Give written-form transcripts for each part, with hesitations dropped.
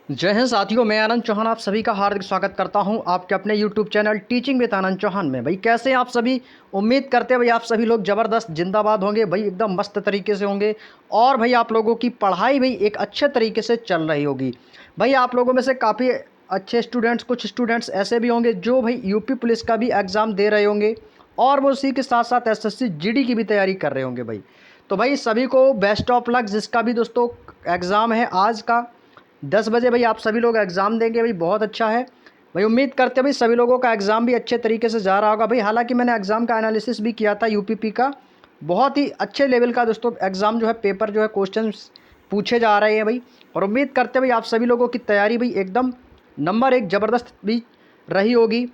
जय हिंद साथियों, मैं आनंद चौहान आप सभी का हार्दिक स्वागत करता हूं आपके अपने यूट्यूब चैनल टीचिंग विद आनंद चौहान में। भाई कैसे हैं आप सभी? उम्मीद करते हैं भाई आप सभी लोग ज़बरदस्त जिंदाबाद होंगे, भाई एकदम मस्त तरीके से होंगे। और भाई आप लोगों की पढ़ाई भाई एक अच्छे तरीके से चल रही होगी। भाई आप लोगों में से काफ़ी अच्छे स्टूडेंट्स, कुछ स्टूडेंट्स ऐसे भी होंगे जो भाई यूपी पुलिस का भी एग्ज़ाम दे रहे होंगे और वो उसी के साथ साथ एसएससी जीडी की भी तैयारी कर रहे होंगे भाई। तो भाई सभी को बेस्ट ऑफ लक, जिसका भी दोस्तों एग्ज़ाम है आज का 10 बजे भाई आप सभी लोग एग्ज़ाम देंगे भाई, बहुत अच्छा है। भाई उम्मीद करते हैं भाई सभी लोगों का एग्ज़ाम भी अच्छे तरीके से जा रहा होगा भाई। हालांकि मैंने एग्ज़ाम का एनालिसिस भी किया था यूपीपी का, बहुत ही अच्छे लेवल का दोस्तों एग्ज़ाम जो है, पेपर जो है, क्वेश्चंस पूछे जा रहे हैं भाई। और उम्मीद करते हैं भाई आप सभी लोगों की तैयारी भाई एकदम नंबर एक ज़बरदस्त भी रही होगी।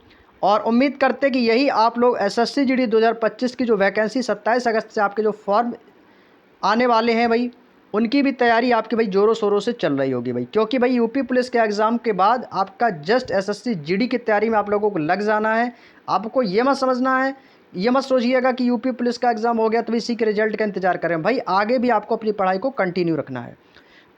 और उम्मीद करते हैं कि यही आप लोग एसएससी जीडी 2025 की जो वैकेंसी 27 अगस्त से आपके जो फॉर्म आने वाले हैं भाई, उनकी भी तैयारी आपकी भाई ज़ोरों शोरों से चल रही होगी भाई। क्योंकि भाई यूपी पुलिस के एग्ज़ाम के बाद आपका जस्ट एसएससी जीडी की तैयारी में आप लोगों को लग जाना है। आपको ये मत समझना है, ये मत सोचिएगा कि यूपी पुलिस का एग्ज़ाम हो गया तो इसी के रिजल्ट का इंतजार करें भाई। आगे भी आपको अपनी पढ़ाई को कंटिन्यू रखना है।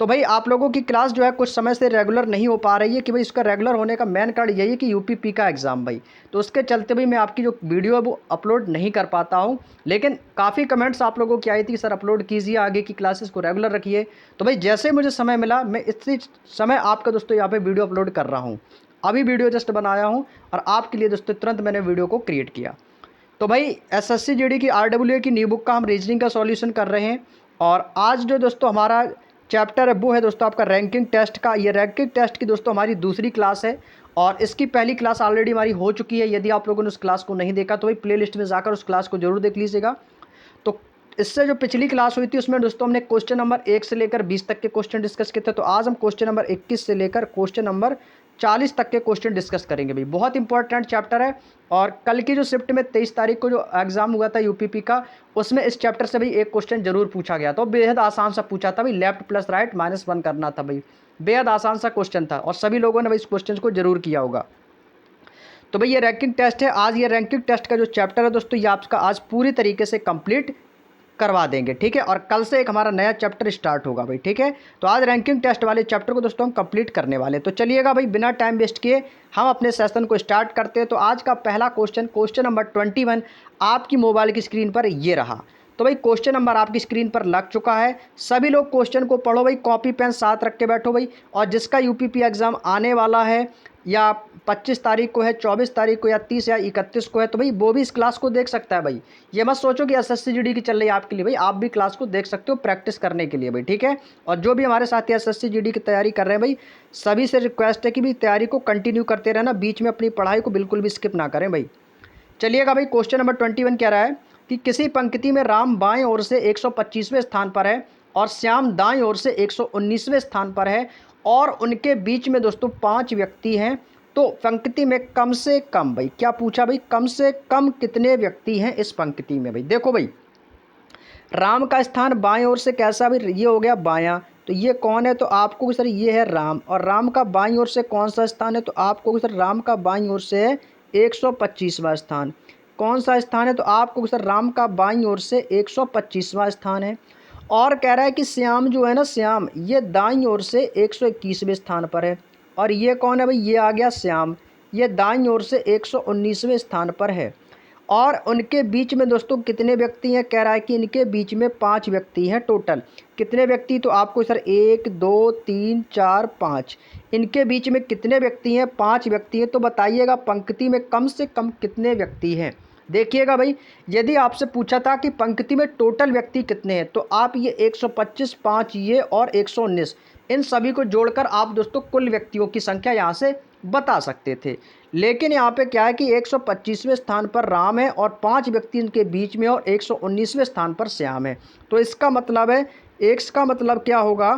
तो भाई आप लोगों की क्लास जो है कुछ समय से रेगुलर नहीं हो पा रही है कि भाई इसका रेगुलर होने का मेन कारण यही है कि यूपीपी का एग्ज़ाम भाई। तो उसके चलते भाई मैं आपकी जो वीडियो है वो अपलोड नहीं कर पाता हूँ। लेकिन काफ़ी कमेंट्स आप लोगों की आई थी, सर अपलोड कीजिए, आगे की क्लासेस को रेगुलर रखिए। तो भाई जैसे मुझे समय मिला मैं इसी समय आपका दोस्तों यहाँ पर वीडियो अपलोड कर रहा हूँ। अभी वीडियो जस्ट बनाया हूँ और आपके लिए दोस्तों तुरंत मैंने वीडियो को क्रिएट किया। तो भाई एसएससी जीडी की आरडब्ल्यूए की न्यू बुक का हम रीजनिंग का सॉल्यूशन कर रहे हैं। और आज जो दोस्तों हमारा चैप्टर है वो है दोस्तों आपका रैंकिंग टेस्ट का। ये रैंकिंग टेस्ट की दोस्तों हमारी दूसरी क्लास है और इसकी पहली क्लास ऑलरेडी हमारी हो चुकी है। यदि आप लोगों ने उस क्लास को नहीं देखा तो भाई प्लेलिस्ट में जाकर उस क्लास को जरूर देख लीजिएगा। तो इससे जो पिछली क्लास हुई थी उसमें दोस्तों हमने क्वेश्चन नंबर 1 से लेकर 20 तक के क्वेश्चन डिस्कस किए थे। तो आज हम क्वेश्चन नंबर 21 से लेकर क्वेश्चन नंबर 40 तक के क्वेश्चन डिस्कस करेंगे भाई। बहुत इंपॉर्टेंट चैप्टर है। और कल की जो शिफ्ट में 23 तारीख को जो एग्जाम हुआ था यूपीपी का, उसमें इस चैप्टर से भाई एक क्वेश्चन जरूर पूछा गया। तो बेहद आसान सा पूछा था भाई, लेफ्ट प्लस राइट -1 करना था भाई। बेहद आसान सा क्वेश्चन था और सभी लोगों ने भाई इस क्वेश्चन को जरूर किया होगा। तो भाई ये रैंकिंग टेस्ट है। आज ये रैंकिंग टेस्ट का जो चैप्टर है दोस्तों ये आपका आज पूरी तरीके से कंप्लीट करवा देंगे, ठीक है। और कल से एक हमारा नया चैप्टर स्टार्ट होगा भाई, ठीक है। तो आज रैंकिंग टेस्ट वाले चैप्टर को दोस्तों हम कंप्लीट करने वाले हैं। तो चलिएगा भाई बिना टाइम वेस्ट किए हम अपने सेशन को स्टार्ट करते हैं। तो आज का पहला क्वेश्चन, क्वेश्चन नंबर 21 आपकी मोबाइल की स्क्रीन पर ये रहा। तो भाई क्वेश्चन नंबर आपकी स्क्रीन पर लग चुका है। सभी लोग क्वेश्चन को पढ़ो भाई, कॉपी पेन साथ रख के बैठो भाई। और जिसका यूपीपी एग्ज़ाम आने वाला है या 25 तारीख को है, 24 तारीख को या 30 या 31 को है, तो भाई वो भी इस क्लास को देख सकता है भाई। ये मत सोचो कि एसएससी जीडी की चल रही है आपके लिए भाई, आप भी क्लास को देख सकते हो प्रैक्टिस करने के लिए भाई, ठीक है। और जो भी हमारे साथी एसएससी जीडी की तैयारी कर रहे हैं भाई, सभी से रिक्वेस्ट है कि भी तैयारी को कंटिन्यू करते रहना, बीच में अपनी पढ़ाई को बिल्कुल भी स्किप ना करें भाई। चलिएगा भाई क्वेश्चन नंबर 21 कह रहा है कि किसी पंक्ति में राम बाएं ओर से 125वें स्थान पर है और श्याम दाएं ओर से 119वें स्थान पर है और उनके बीच में दोस्तों 5 व्यक्ति हैं। तो पंक्ति में कम से कम भाई क्या पूछा भाई, कम से कम कितने व्यक्ति हैं इस पंक्ति में भाई। देखो भाई राम का स्थान बाएं ओर से कैसा भाई, ये हो गया बायां। तो ये कौन है, तो आपको सर ये है राम। और राम का बाईं ओर से कौन सा स्थान है, तो आपको सर राम का बाईं ओर से 125वां स्थान। कौन सा स्थान है, तो आपको सर राम का बाईं ओर से 125वां स्थान है। और कह रहा है कि श्याम जो है ना, श्याम ये दाईं ओर से 121वें स्थान पर है। और ये कौन है भाई, ये आ गया श्याम, ये दाईं ओर से 119वें स्थान पर है। और उनके बीच में दोस्तों कितने व्यक्ति हैं, कह रहा है कि इनके बीच में 5 व्यक्ति हैं टोटल। कितने व्यक्ति, तो आपको सर 1 2 3 4 5, इनके बीच में कितने व्यक्ति हैं, 5 व्यक्ति हैं। तो बताइएगा पंक्ति में कम से कम कितने व्यक्ति हैं। देखिएगा भाई यदि आपसे पूछा था कि पंक्ति में टोटल व्यक्ति कितने हैं, तो आप ये 125, 5 ये और 119, इन सभी को जोड़कर आप दोस्तों कुल व्यक्तियों की संख्या यहाँ से बता सकते थे। लेकिन यहाँ पे क्या है कि 125वें स्थान पर राम है और 5 व्यक्ति इनके बीच में और 119वें स्थान पर श्याम है। तो इसका मतलब है, एक्स का मतलब क्या होगा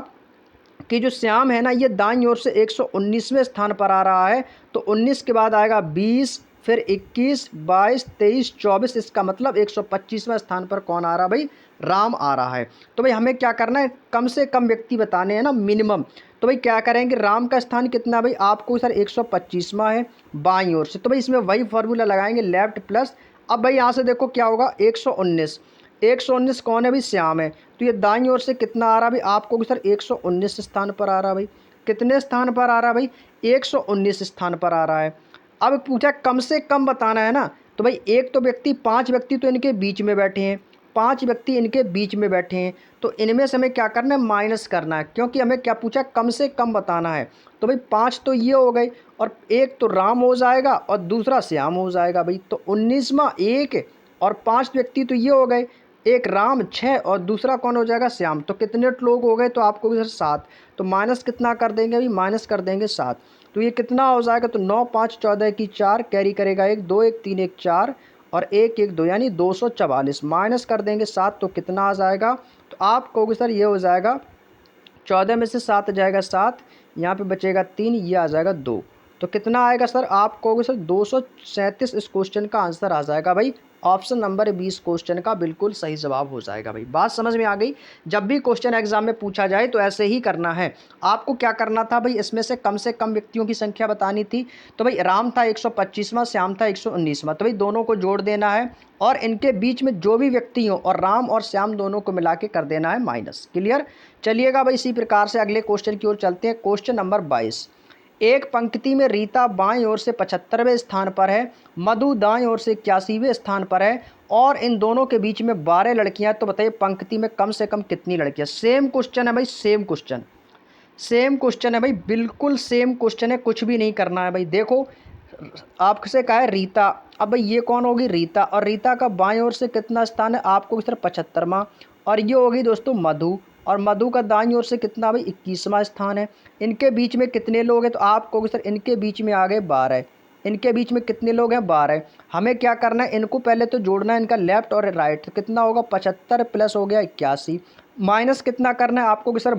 कि जो श्याम है ना ये दाईं ओर से 119वें स्थान पर आ रहा है। तो 19 के बाद आएगा 20, फिर 21, 22, 23, 24, इसका मतलब 125वां स्थान पर कौन आ रहा भाई, राम आ रहा है। तो भाई हमें क्या करना है, कम से कम व्यक्ति बताने हैं ना, मिनिमम। तो भाई क्या करेंगे, राम का स्थान कितना भाई, आपको सर 125वां है बाईं ओर से। तो भाई इसमें वही फार्मूला लगाएंगे, लेफ्ट प्लस। अब भाई यहाँ से देखो क्या होगा, 119, 119 कौन है भाई, श्याम है। तो ये दाईं ओर से कितना आ रहा भाई, आपको सर 119 स्थान पर आ रहा भाई। कितने स्थान पर आ रहा है भाई, 119 स्थान पर आ रहा है। अब पूछा कम से कम बताना है ना, तो भाई एक तो व्यक्ति, 5 व्यक्ति तो इनके बीच में बैठे हैं, 5 व्यक्ति इनके बीच में बैठे हैं, तो इनमें से हमें क्या करना है, माइनस करना है, क्योंकि हमें क्या पूछा, कम से कम बताना है। तो भाई 5 तो ये हो गए, और एक तो राम हो जाएगा और दूसरा श्याम हो जाएगा भाई, तो 19वां एक, और 5 व्यक्ति तो ये हो गए, एक राम 6 और दूसरा कौन हो जाएगा, श्याम। तो कितने लोग हो गए, तो आपको सर 7, तो माइनस कितना कर देंगे भाई, माइनस कर देंगे 7। तो ये कितना हो जाएगा, तो 9 5 14 की 4 कैरी करेगा 1 2 1 3 1 4 और 1 1 2 यानी 244, माइनस कर देंगे 7, तो कितना आ जाएगा, तो आप कहोगे सर ये हो जाएगा 14 में से 7 जाएगा 7, यहाँ पे बचेगा 3, ये आ जाएगा 2, तो कितना आएगा सर, आप कहोगे सर 237। इस क्वेश्चन का आंसर आ जाएगा भाई ऑप्शन नंबर 20 क्वेश्चन का बिल्कुल सही जवाब हो जाएगा भाई। बात समझ में आ गई। जब भी क्वेश्चन एग्जाम में पूछा जाए तो ऐसे ही करना है। आपको क्या करना था भाई, इसमें से कम व्यक्तियों की संख्या बतानी थी। तो भाई राम था 125वां, श्याम था 119वां, तो भाई दोनों को जोड़ देना है और इनके बीच में जो भी व्यक्ति हो और राम और श्याम दोनों को मिला के कर देना है माइनस। क्लियर। चलिएगा भाई इसी प्रकार से अगले क्वेश्चन की ओर चलते हैं। Question number 22। एक पंक्ति में रीता बाईं ओर से 75वें स्थान पर है, मधु दाईं ओर से 81वें स्थान पर है और इन दोनों के बीच में 12 लड़कियां। तो बताइए पंक्ति में कम से कम कितनी लड़कियां। सेम क्वेश्चन है भाई, सेम क्वेश्चन है भाई, बिल्कुल सेम क्वेश्चन है, कुछ भी नहीं करना है भाई। देखो आपसे कहा है रीता, अब भाई ये कौन होगी, रीता, और रीता का बाईं ओर से कितना स्थान है, आपको किस तरह 75वां, और ये होगी दोस्तों मधु, और मधु का दाईं ओर से कितना भाई 21वां स्थान है। इनके बीच में कितने लोग हैं, तो आप कहोगे सर इनके बीच में आ गए 12, इनके बीच में कितने लोग हैं 12। हमें क्या करना है, इनको पहले तो जोड़ना है, इनका लेफ्ट और राइट, तो कितना होगा 75 प्लस हो गया 81, माइनस कितना करना है आपको कि सर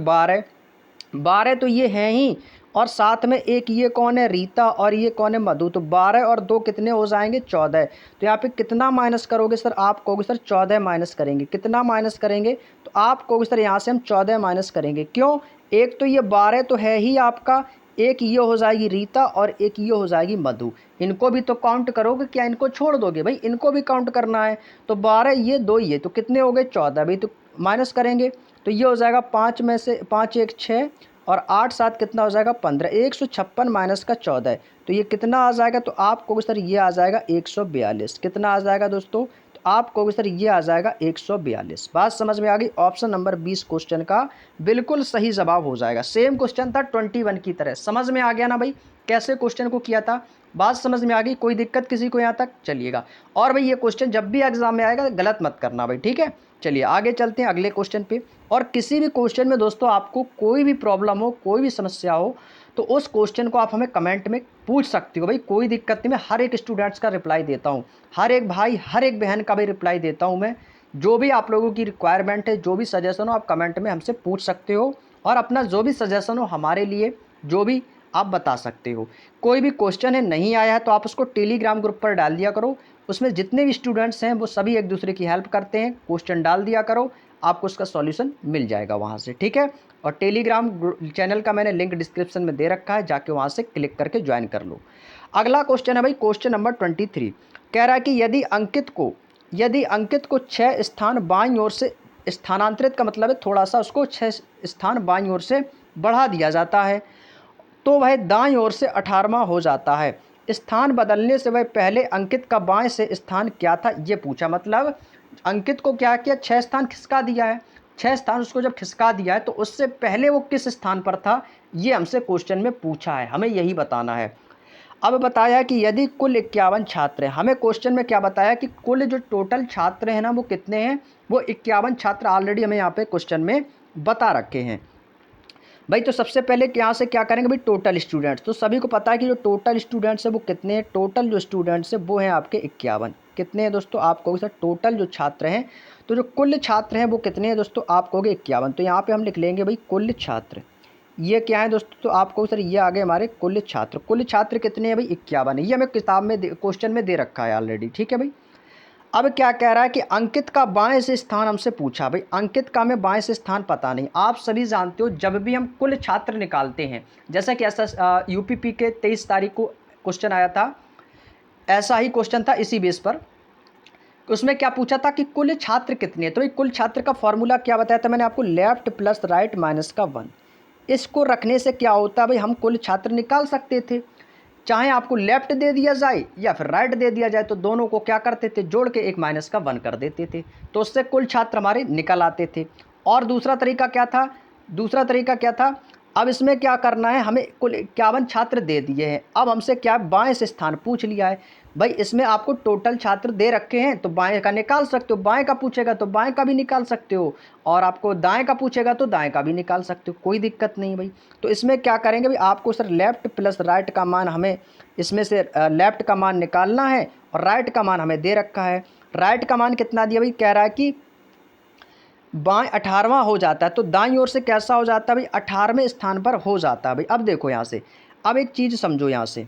12 तो ये हैं ही, और साथ में एक ये कौन है रीता और ये कौन है मधु, तो 12 और 2 कितने हो जाएंगे 14। तो यहाँ पे कितना माइनस करोगे सर, आप कहोगे सर 14 माइनस करेंगे। कितना माइनस करेंगे, तो आप कहोगे सर यहाँ से हम 14 माइनस करेंगे। क्यों, एक तो ये 12 तो है ही आपका, एक ये हो जाएगी रीता और एक ये हो जाएगी मधु। इनको भी तो काउंट करोगे क्या, इनको छोड़ दोगे भाई, इनको भी काउंट करना है। तो 12 ये 2 ये, तो कितने हो गए 14 भाई, तो माइनस करेंगे तो ये हो जाएगा 5 में से 5 1 6 और 8 7 कितना हो जाएगा 15, 156 माइनस का 14, तो ये कितना आ जाएगा, तो आप कहोगे सर ये आ जाएगा 142। कितना आ जाएगा दोस्तों, तो आप कहोगे सर ये आ जाएगा 142। बात समझ में आ गई। ऑप्शन नंबर 20 क्वेश्चन का बिल्कुल सही जवाब हो जाएगा। सेम क्वेश्चन था 21 की तरह। समझ में आ गया ना भाई कैसे क्वेश्चन को किया था, बात समझ में आ गई। कोई दिक्कत किसी को यहाँ तक, चलिएगा। और भाई ये क्वेश्चन जब भी एग्जाम में आएगा गलत मत करना भाई, ठीक है। चलिए आगे चलते हैं अगले क्वेश्चन पे। और किसी भी क्वेश्चन में दोस्तों आपको कोई भी प्रॉब्लम हो, कोई भी समस्या हो, तो उस क्वेश्चन को आप हमें कमेंट में पूछ सकते हो भाई, कोई दिक्कत नहीं। मैं हर एक स्टूडेंट्स का रिप्लाई देता हूँ, हर एक भाई हर एक बहन का भी रिप्लाई देता हूँ मैं। जो भी आप लोगों की रिक्वायरमेंट है, जो भी सजेशन हो, आप कमेंट में हमसे पूछ सकते हो और अपना जो भी सजेशन हो हमारे लिए, जो भी आप बता सकते हो। कोई भी क्वेश्चन है नहीं आया है तो आप उसको टेलीग्राम ग्रुप पर डाल दिया करो, उसमें जितने भी स्टूडेंट्स हैं वो सभी एक दूसरे की हेल्प करते हैं। क्वेश्चन डाल दिया करो, आपको उसका सॉल्यूशन मिल जाएगा वहाँ से, ठीक है। और टेलीग्राम चैनल का मैंने लिंक डिस्क्रिप्शन में दे रखा है, जाके वहाँ से क्लिक करके ज्वाइन कर लो। अगला क्वेश्चन है भाई क्वेश्चन नंबर 23। कह रहा है कि यदि अंकित को 6 स्थान बाईं ओर से स्थानांतरित, का मतलब है थोड़ा सा उसको 6 स्थान बाईं ओर से बढ़ा दिया जाता है, तो वह दाईं ओर से 18वां हो जाता है। स्थान बदलने से वह पहले अंकित का बाएं से स्थान क्या था, ये पूछा। मतलब अंकित को क्या किया, 6 स्थान खिसका दिया है। 6 स्थान उसको जब खिसका दिया है तो उससे पहले वो किस स्थान पर था, ये हमसे क्वेश्चन में पूछा है, हमें यही बताना है। अब बताया कि यदि कुल 51 छात्र हैं, हमें क्वेश्चन में क्या बताया कि कुल जो टोटल छात्र हैं ना वो कितने हैं, वो 51 छात्र ऑलरेडी हमें यहाँ पे क्वेश्चन में बता रखे हैं भाई। तो सबसे पहले यहाँ से क्या करेंगे भाई, टोटल स्टूडेंट्स। तो सभी को पता है कि जो टोटल स्टूडेंट्स है वो कितने हैं, टोटल जो स्टूडेंट्स है वो हैं आपके 51। कितने हैं दोस्तों, आप कहोगे सर टोटल जो छात्र हैं, तो जो कुल छात्र हैं वो कितने हैं दोस्तों, आप कहोगे 51। तो यहाँ पे हम लिख लेंगे भाई कुल छात्र, ये क्या है दोस्तों, तो आप कहोगे सर ये आ गए हमारे कुल छात्र कितने हैं भाई 51 है। ये हमें किताब में क्वेश्चन में दे रखा है ऑलरेडी, ठीक है भाई। अब क्या कह रहा है कि अंकित का बाएं से स्थान हमसे पूछा भाई, अंकित का हमें बाएं से स्थान पता नहीं। आप सभी जानते हो जब भी हम कुल छात्र निकालते हैं, जैसा कि ऐसा यूपीपी के 23 तारीख को क्वेश्चन आया था, ऐसा ही क्वेश्चन था इसी बेस पर। उसमें क्या पूछा था कि कुल छात्र कितने हैं, तो भाई कुल छात्र का फॉर्मूला क्या बताया था मैंने आपको, लेफ्ट प्लस राइट माइनस का 1। इसको रखने से क्या होता है भाई, हम कुल छात्र निकाल सकते थे। चाहे आपको लेफ्ट दे दिया जाए या फिर राइट दे दिया जाए, तो दोनों को क्या करते थे, जोड़ के एक माइनस का 1 कर देते थे, तो उससे कुल छात्र हमारे निकल आते थे। और दूसरा तरीका क्या था, अब इसमें क्या करना है, हमें कुल 51 छात्र दे दिए हैं। अब हमसे क्या बाएं से स्थान पूछ लिया है भाई, इसमें आपको टोटल छात्र दे रखे हैं तो बाएं का निकाल सकते हो, बाएं का पूछेगा तो बाएं का भी निकाल सकते हो, और आपको दाएं का पूछेगा तो दाएं का भी निकाल सकते हो, कोई दिक्कत नहीं भाई। तो इसमें क्या करेंगे भाई, आपको सर लेफ्ट प्लस राइट का मान, हमें इसमें से लेफ्ट का मान निकालना है और राइट का मान हमें दे रखा है। राइट का मान कितना दिया भाई, कह रहा है कि बाएं 18वां हो जाता है, तो दाईं ओर से कैसा हो जाता है भाई, 18वें स्थान पर हो जाता है भाई। अब देखो यहाँ से, अब एक चीज़ समझो यहाँ से,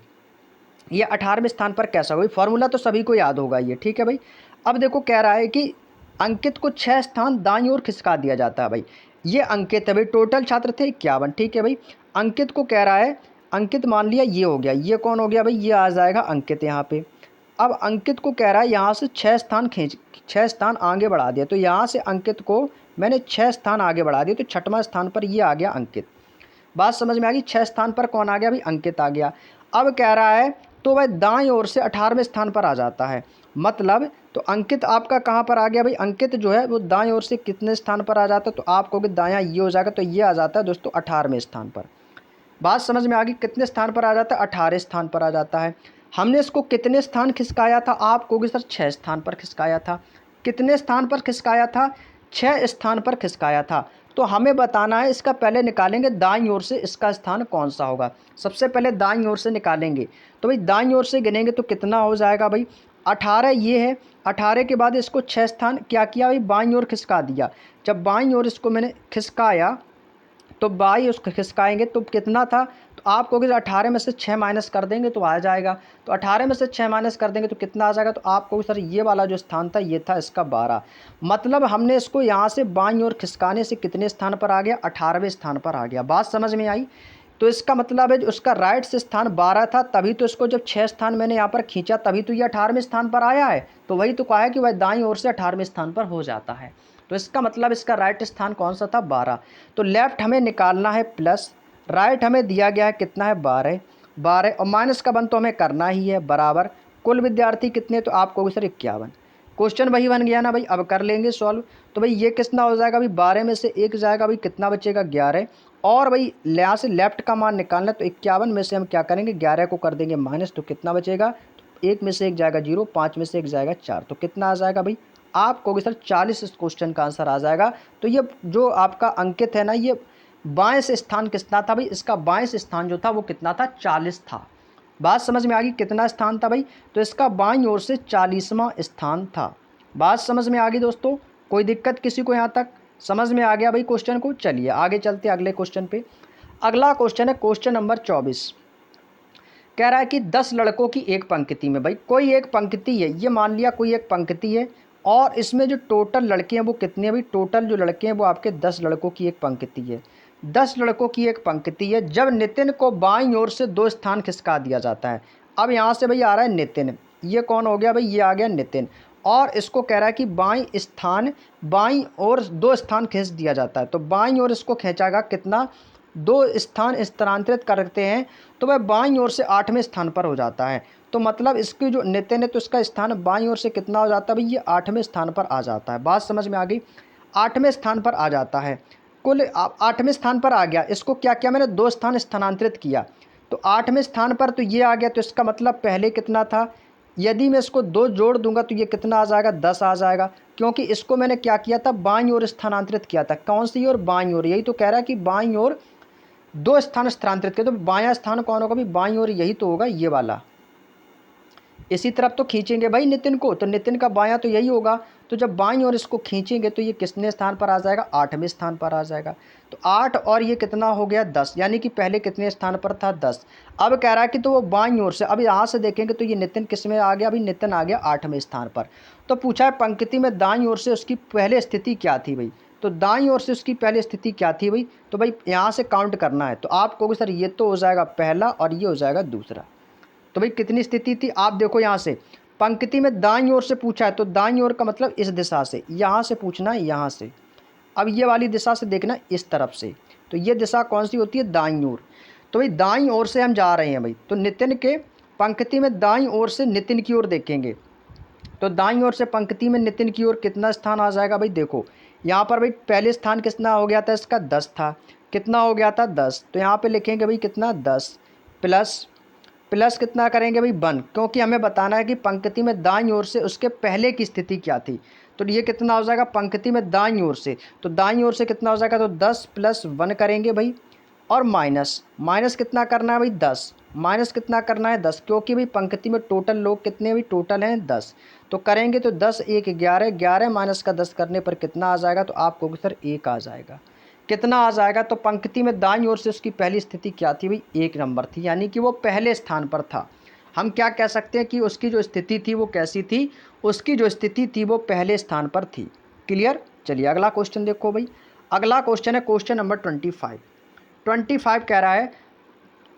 ये 18वें स्थान पर कैसा होगा, फॉर्मूला तो सभी को याद होगा ये, ठीक है भाई। अब देखो कह रहा है कि अंकित को 6 स्थान दाईं ओर खिसका दिया जाता है भाई। ये अंकित है भाई, टोटल छात्र थे 51, ठीक है भाई। अंकित को कह रहा है, अंकित मान लिया ये हो गया, ये कौन हो गया भाई, ये आ जाएगा अंकित यहाँ पे। अब अंकित को कह रहा है यहाँ से 6 स्थान आगे बढ़ा दिया, तो यहाँ से अंकित को मैंने 6 स्थान आगे बढ़ा दिया, तो 6वां स्थान पर ये आ गया अंकित। बात समझ में आ गई, 6 स्थान पर कौन आ गया भाई, अंकित आ गया। अब कह रहा है तो वह दाईं ओर से 18वें स्थान पर आ जाता है, मतलब तो अंकित आपका कहाँ पर आ गया भाई, अंकित जो है वो दाईं ओर से कितने स्थान पर आ जाता है, तो आप कहोगे दायां ये हो जाएगा, तो ये आ जाता है दोस्तों 18वें स्थान पर। बात समझ में आ गई, कितने स्थान पर आ जाता है, 18 स्थान पर आ जाता है। हमने इसको कितने स्थान खिसकाया था, आप कहोगे सर 6 स्थान पर खिसकाया था। कितने स्थान पर खिसकाया था, 6 स्थान पर खिसकाया था। तो हमें बताना है, इसका पहले निकालेंगे दाईं ओर से इसका स्थान कौन सा होगा। सबसे पहले दाईं ओर से निकालेंगे, तो भाई दाईं ओर से गिनेंगे तो कितना हो जाएगा भाई, 18 ये है। 18 के बाद इसको 6 स्थान क्या किया भाई, बाईं ओर खिसका दिया। जब बाईं ओर इसको मैंने खिसकाया, तो बाई उसको खिसकाएंगे तो कितना था, तो आप कहोगे 18 में से 6 माइनस कर देंगे तो आ जाएगा। तो 18 में से 6 माइनस कर देंगे तो कितना आ जाएगा, तो आप कहोगे सर ये वाला जो स्थान था ये था इसका 12। मतलब हमने इसको यहाँ से बाईं ओर खिसकाने से कितने स्थान पर आ गया, 18वें स्थान पर आ गया। बात समझ में आई। तो इसका मतलब है जो उसका राइट से स्थान 12 था, तभी तो इसको जब 6 स्थान मैंने यहाँ पर खींचा तभी तो ये 18वें स्थान पर आया है। तो वही तो कहा है कि वह दाईं ओर से 18वें स्थान पर हो जाता है। तो इसका मतलब इसका राइट स्थान कौन सा था, 12। तो लेफ्ट हमें निकालना है प्लस, राइट हमें दिया गया है कितना है, 12 और माइनस का 1 तो हमें करना ही है, बराबर कुल विद्यार्थी कितने, तो आप कहोगे सर 51। क्वेश्चन वही बन गया ना भाई। अब कर लेंगे सॉल्व। तो भाई ये कितना हो जाएगा भाई, 12 में से 1 जाएगा भाई, कितना बचेगा 11। और भाई यहाँ से लेफ्ट का मान निकालना, तो 51 में से हम क्या करेंगे, 11 को कर देंगे माइनस, तो कितना बचेगा, तो 1 में से 1 जाएगा 0, 5 में से 1 जाएगा 4, तो कितना आ जाएगा भाई, आप कहोगे सर 40 इस क्वेश्चन का आंसर आ जाएगा। तो ये जो आपका अंकित है ना, ये बाएं से स्थान कितना था भाई, इसका बाएं से स्थान जो था वो कितना था, 40 था। बात समझ में आ गई, कितना स्थान था भाई, तो इसका बाईं ओर से 40वां स्थान था। बात समझ में आ गई दोस्तों, कोई दिक्कत किसी को यहाँ तक समझ में आ गया भाई क्वेश्चन को। चलिए आगे चलते अगले क्वेश्चन पे। अगला क्वेश्चन है क्वेश्चन नंबर 24। कह रहा है कि 10 लड़कों की एक पंक्ति में, भाई कोई एक पंक्ति है, ये मान लिया कोई एक पंक्ति है, और इसमें जो टोटल लड़के हैं वो कितने हैं भाई, टोटल जो लड़के हैं वो आपके 10 लड़कों की एक पंक्ति है। 10 लड़कों की एक पंक्ति है। जब नितिन को बाईं ओर से 2 स्थान खिसका दिया जाता है। अब यहाँ से भाई आ रहा है नितिन, ये कौन हो गया भाई, ये आ गया नितिन, और इसको कह रहा है कि बाईं ओर 2 स्थान खींच दिया जाता है। तो बाईं ओर इसको खींचागा कितना, 2 स्थान स्थानांतरित करते हैं, तो वह बाईं ओर से 8वें स्थान पर हो जाता है। तो मतलब इसकी जो नितिन है तो इसका स्थान बाईं ओर से कितना हो जाता है भाई, ये 8वें स्थान पर आ जाता है। बात समझ में आ गई, 8वें स्थान पर आ जाता है। कुल 8वें स्थान पर आ गया। इसको क्या किया मैंने, 2 स्थान स्थानांतरित किया, तो 8वें स्थान पर तो ये आ गया। तो इसका मतलब पहले कितना था, यदि मैं इसको 2 जोड़ दूंगा तो ये कितना आ जाएगा, 10 आ जाएगा, क्योंकि इसको मैंने क्या किया था, बाईं ओर स्थानांतरित किया था। कौन सी ओर, बाईं ओर। यही तो कह रहा है कि बाईं ओर 2 स्थान स्थानांतरित किया, तो बायां स्थान कौन होगा भाई, बाईं ओर यही तो होगा, ये वाला। इसी तरफ तो खींचेंगे भाई नितिन को, तो नितिन का बायां तो यही होगा। तो जब बाईं ओर इसको खींचेंगे तो ये कितने स्थान पर आ जाएगा, 8वें स्थान पर आ जाएगा। तो 8 और ये कितना हो गया, 10, यानी कि पहले कितने स्थान पर था, 10। अब कह रहा है कि तो वो बाईं ओर से, अब यहाँ से देखेंगे तो ये नितिन किस में आ गया, अभी नितिन आ गया 8वें स्थान पर। तो पूछा है पंक्ति में दाईं ओर से उसकी पहले स्थिति क्या थी भाई, तो दाईं ओर से उसकी पहली स्थिति क्या थी भाई, तो भाई यहाँ से काउंट करना है। तो आप कहोगे सर ये तो हो जाएगा पहला और ये हो जाएगा दूसरा। तो भाई कितनी स्थिति थी, आप देखो यहाँ से पंक्ति में दाईं ओर से पूछा है, तो दाईं ओर का मतलब इस दिशा से, यहाँ से पूछना है, यहाँ से। अब ये वाली दिशा से देखना इस तरफ से, तो ये दिशा कौन सी होती है, दाईं ओर। तो भाई दाईं ओर से हम जा रहे हैं भाई, तो नितिन के पंक्ति में दाईं ओर से नितिन की ओर देखेंगे, तो दाईं ओर से पंक्ति में नितिन की ओर कितना स्थान आ जाएगा भाई, देखो यहाँ पर भाई पहले स्थान कितना हो गया था, इसका 10 था, कितना हो गया था 10, तो यहाँ पे लिखेंगे भाई कितना 10 प्लस प्लस कितना करेंगे भाई 1, क्योंकि हमें बताना है कि पंक्ति में दाईं ओर से उसके पहले की स्थिति क्या थी। तो ये कितना हो जाएगा पंक्ति में दाईं ओर से, तो दाईं ओर से कितना हो जाएगा, तो 10 + 1 करेंगे भाई, और माइनस माइनस कितना करना है भाई 10, माइनस कितना करना है 10, क्योंकि भाई पंक्ति में टोटल लोग कितने भाई, टोटल हैं 10। तो करेंगे तो 10 1 11, 11 माइनस का 10 करने पर कितना आ जाएगा, तो आपको सर 1 आ जाएगा। कितना आ जाएगा, तो पंक्ति में दाईं ओर से उसकी पहली स्थिति क्या थी भाई, 1 नंबर थी, यानी कि वो पहले स्थान पर था। हम क्या कह सकते हैं कि उसकी जो स्थिति थी वो कैसी थी, उसकी जो स्थिति थी वो पहले स्थान पर थी। क्लियर। चलिए अगला क्वेश्चन देखो भाई, अगला क्वेश्चन है क्वेश्चन नंबर 25 कह रहा है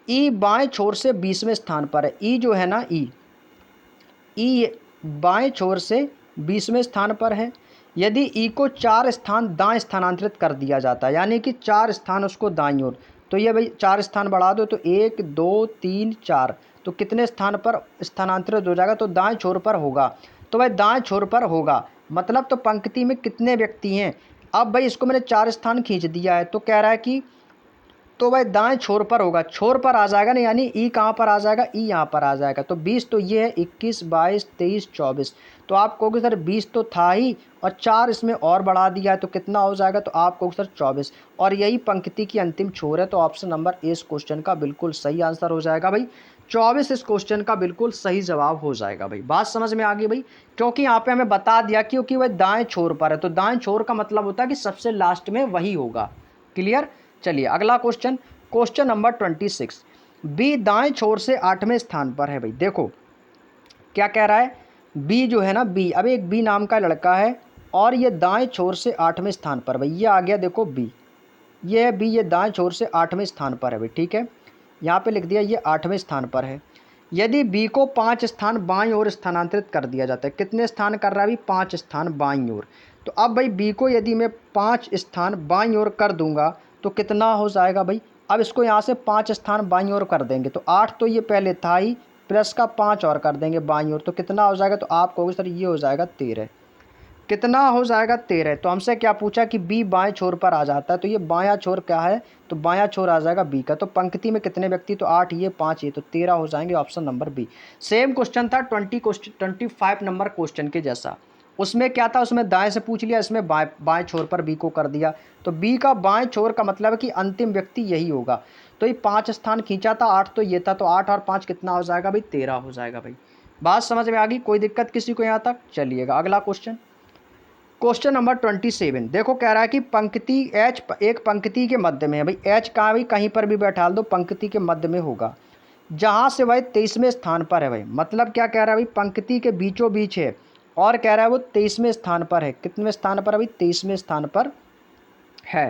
ई बाएं छोर से 20वें स्थान पर है। ई जो है ना, ई बाएं छोर से 20वें स्थान पर है। यदि ई को 4 स्थान दाएं स्थानांतरित कर दिया जाता है, यानी कि 4 स्थान उसको दाईं ओर, तो ये भाई 4 स्थान बढ़ा दो, तो 1 2 3 4, तो कितने स्थान पर स्थानांतरित हो जाएगा, तो दाएं छोर पर होगा। तो भाई दाएं छोर पर होगा मतलब तो पंक्ति में कितने व्यक्ति हैं। अब भाई इसको मैंने 4 स्थान खींच दिया है, तो कह रहा है कि तो भाई दाएं छोर पर होगा, छोर पर आ जाएगा ना, यानी ई कहाँ पर आ जाएगा, ई यहाँ पर आ जाएगा। तो 20 तो ये है, 21 22 23 24, तो आप कहोगे सर 20 तो था ही और 4 इसमें और बढ़ा दिया है, तो कितना हो जाएगा, तो आप कहोगे सर 24, और यही पंक्ति की अंतिम छोर है। तो ऑप्शन नंबर ए इस क्वेश्चन का बिल्कुल सही आंसर हो जाएगा भाई। 24 इस क्वेश्चन का बिल्कुल सही जवाब हो जाएगा भाई। बात समझ में आ गई भाई, क्योंकि यहाँ पे हमें बता दिया क्योंकि वह दाएं छोर पर है, तो दाएं छोर का मतलब होता है कि सबसे लास्ट में वही होगा। क्लियर। चलिए अगला क्वेश्चन, क्वेश्चन नंबर 26, बी दाएं छोर से 8वें स्थान पर है भाई। देखो क्या कह रहा है, बी जो है ना, बी, अब एक बी नाम का लड़का है और ये दाएं छोर से 8वें स्थान पर भाई, ये आ गया देखो बी, ये है बी, ये दाएं छोर से 8वें स्थान पर है भाई। ठीक है, यहाँ पे लिख दिया ये 8वें स्थान पर है। यदि बी को 5 स्थान बाईं ओर स्थानांतरित कर दिया जाता है, कितने स्थान कर रहा है भाई, 5 स्थान बाईं ओर। तो अब भाई बी को यदि मैं 5 स्थान बाईं ओर कर दूंगा तो कितना हो जाएगा भाई, अब इसको यहाँ से 5 स्थान बाईं ओर कर देंगे, तो 8 तो ये पहले था ही, प्लस का 5 और कर देंगे बाईं ओर, तो कितना हो जाएगा, तो आप कहोगे सर ये हो जाएगा 13। कितना हो जाएगा 13। तो हमसे क्या पूछा कि बी बाएं छोर पर आ जाता है, तो ये बायां छोर क्या है, तो बायां छोर आ जाएगा बी का। तो पंक्ति में कितने व्यक्ति, तो 8 ये 5 ये, तो 13 हो जाएंगे, option number B. Same question था 25 नंबर क्वेश्चन के जैसा, उसमें क्या था, उसमें दाएं से पूछ लिया, इसमें बाएं छोर पर बी को कर दिया। तो बी का बाएं छोर का मतलब है कि अंतिम व्यक्ति यही होगा। तो ये 5 स्थान खींचा था, 8 तो ये था, तो 8 और 5 कितना हो जाएगा भाई, 13 हो जाएगा भाई। बात समझ में आ गई, कोई दिक्कत किसी को यहाँ तक। चलिएगा अगला क्वेश्चन, क्वेश्चन नंबर 27, देखो कह रहा है कि पंक्ति एच एक पंक्ति के मध्य में है भाई। एच कहाँ भाई, कहीं पर भी बैठा दो, पंक्ति के मध्य में होगा, जहाँ से भाई 23वें स्थान पर है भाई। मतलब क्या कह रहा है भाई, पंक्ति के बीचों बीच है और कह रहा है वो 23वें स्थान पर है। कितने स्थान पर है भाई, 23वें स्थान पर है।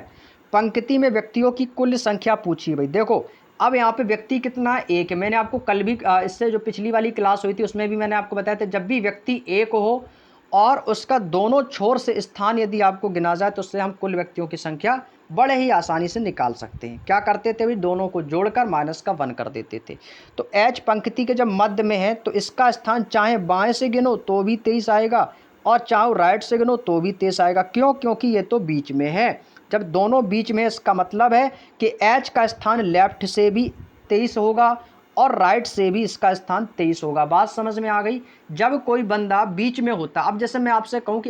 पंक्ति में व्यक्तियों की कुल संख्या पूछी भाई। देखो अब यहाँ पे व्यक्ति कितना है, एक है। मैंने आपको कल भी इससे जो पिछली वाली क्लास हुई थी उसमें भी मैंने आपको बताया था, जब भी व्यक्ति एक हो और उसका दोनों छोर से स्थान यदि आपको गिना जाए तो उससे हम कुल व्यक्तियों की संख्या बड़े ही आसानी से निकाल सकते हैं। क्या करते थे भाई, दोनों को जोड़कर -1 कर देते थे। तो एच पंक्ति के जब मध्य में है तो इसका स्थान चाहे बाएं से गिनो तो भी 23 आएगा और चाहे राइट से गिनो तो भी 23 आएगा। क्यों, क्योंकि ये तो बीच में है। जब दोनों बीच में, इसका मतलब है कि एच का स्थान लेफ्ट से भी 23 होगा और राइट से भी इसका स्थान 23 होगा। बात समझ में आ गई। जब कोई बंदा बीच में होता, अब जैसे मैं आपसे कहूं कि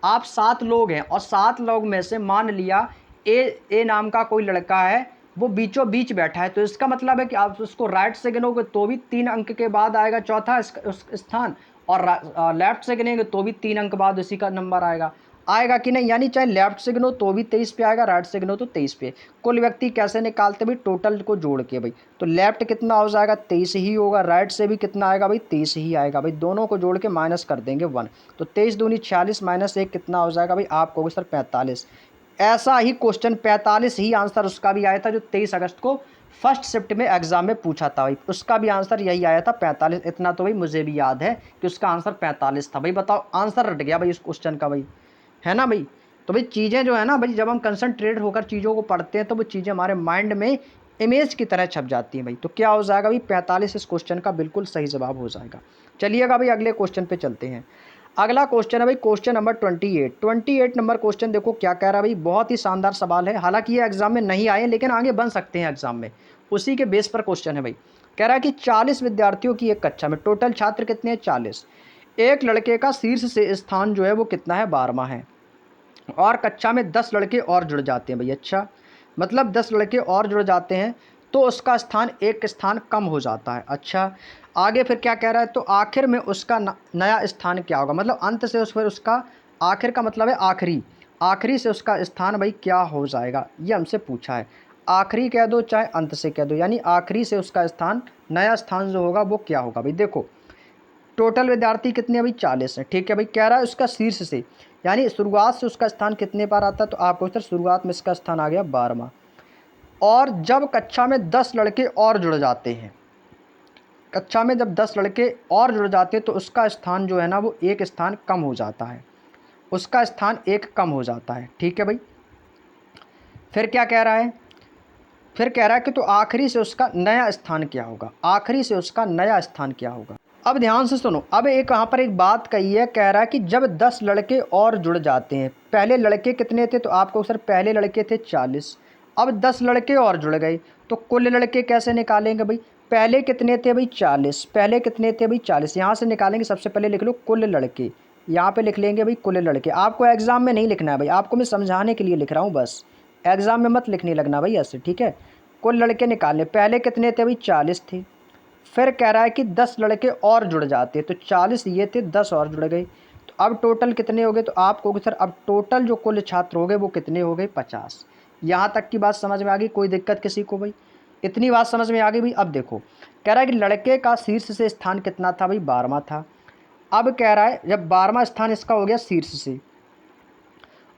आप 7 लोग हैं और 7 लोग में से मान लिया ए नाम का कोई लड़का है, वो बीचों बीच बैठा है, तो इसका मतलब है कि आप उसको राइट से गिनोगे तो भी 3 अंक के बाद आएगा चौथा उस स्थान, और लेफ्ट से गिनेंगे तो भी 3 अंक बाद उसी का नंबर आएगा कि नहीं। यानी चाहे लेफ्ट से गिनो तो भी 23 पे आएगा, राइट से गिनो तो 23 पे। कुल व्यक्ति कैसे निकालते भाई, टोटल को जोड़ के भाई। तो लेफ्ट कितना हो जाएगा, 23 ही होगा, राइट से भी कितना आएगा भाई, 23 ही आएगा भाई। दोनों को जोड़ के माइनस कर देंगे 1, तो 23 दूनी 46 -1 कितना हो जाएगा भाई, आप कहोगे सर 45। ऐसा ही क्वेश्चन 45 ही आंसर उसका भी आया था जो 23 अगस्त को फर्स्ट शिफ्ट में एग्जाम में पूछा था भाई, उसका भी आंसर यही आया था 45। इतना तो भाई मुझे भी याद है कि उसका आंसर 45 था भाई। बताओ, आंसर रट गया भाई उस क्वेश्चन का भाई, है ना भाई। तो भाई चीज़ें जो है ना भाई, जब हम कंसंट्रेट होकर चीज़ों को पढ़ते हैं तो वो चीज़ें हमारे माइंड में इमेज की तरह छप जाती हैं भाई। तो क्या हो जाएगा भाई, 45 इस क्वेश्चन का बिल्कुल सही जवाब हो जाएगा। चलिएगा भाई अगले क्वेश्चन पे चलते हैं। अगला क्वेश्चन है भाई क्वेश्चन नंबर 28 नंबर क्वेश्चन। देखो क्या कह रहा है भाई, बहुत ही शानदार सवाल है। हालांकि ये एग्जाम में नहीं आए लेकिन आगे बन सकते हैं एग्जाम में, उसी के बेस पर क्वेश्चन है भाई। कह रहा है कि 40 विद्यार्थियों की एक कक्षा में टोटल छात्र कितने हैं, 40। एक लड़के का शीर्ष से स्थान जो है वो कितना है, 12वां है। और कक्षा में 10 लड़के और जुड़ जाते हैं भाई। अच्छा, मतलब 10 लड़के और जुड़ जाते हैं तो उसका स्थान एक स्थान कम हो जाता है। अच्छा, आगे फिर क्या कह रहा है, तो आखिर में उसका नया स्थान क्या होगा। मतलब अंत से उस फिर उसका, आखिर का मतलब है आखिरी, आखिरी से उसका स्थान भाई क्या हो जाएगा, ये हमसे पूछा है। आखिरी कह दो चाहे अंत से कह दो, यानी आखिरी से उसका स्थान, नया स्थान जो होगा वो क्या होगा भाई। देखो टोटल विद्यार्थी कितने हैं भाई, 40 हैं। ठीक है भाई, कह रहा है उसका शीर्ष से, यानी शुरुआत से उसका स्थान कितने पर आता है, तो आपको सर शुरुआत में इसका स्थान आ गया 12वां। और जब कक्षा में 10 लड़के और जुड़ जाते हैं, कक्षा में जब 10 लड़के और जुड़ जाते हैं तो उसका स्थान जो है ना वो एक स्थान कम हो जाता है, उसका स्थान एक कम हो जाता है। ठीक है भाई, फिर क्या कह रहा है, फिर कह रहा है कि तो आखिरी से उसका नया स्थान क्या होगा, आखिरी से उसका नया स्थान क्या होगा। अब ध्यान से सुनो, अब एक यहाँ पर एक बात कही है, कह रहा है कि जब 10 लड़के और जुड़ जाते हैं, पहले लड़के कितने थे, तो आपको सर पहले लड़के थे 40, अब 10 लड़के और जुड़ गए तो कुल लड़के कैसे निकालेंगे भाई। पहले कितने थे भाई, 40, पहले कितने थे भाई 40, यहाँ से निकालेंगे। सबसे पहले लिख लो कुल लड़के, यहाँ पे लिख लेंगे भाई कुल लड़के। आपको एग्जाम में नहीं लिखना है भाई, आपको मैं समझाने के लिए लिख रहा हूँ बस, एग्जाम में मत लिखने लगना भाई ऐसे, ठीक है। कुल लड़के निकालने, पहले कितने थे भाई 40 थे। फिर कह रहा है कि 10 लड़के और जुड़ जाते, तो 40 ये थे, 10 और जुड़ गए, तो अब टोटल कितने हो गए, तो आप कहोगे सर अब टोटल जो कुल छात्र हो गए वो कितने हो गए, 50। यहाँ तक की बात समझ में आ गई, कोई दिक्कत किसी को भाई, इतनी बात समझ में आ गई भाई। अब देखो कह रहा है कि लड़के का शीर्ष से स्थान कितना था भाई, 12वां था। अब कह रहा है जब 12वां स्थान इसका हो गया शीर्ष से,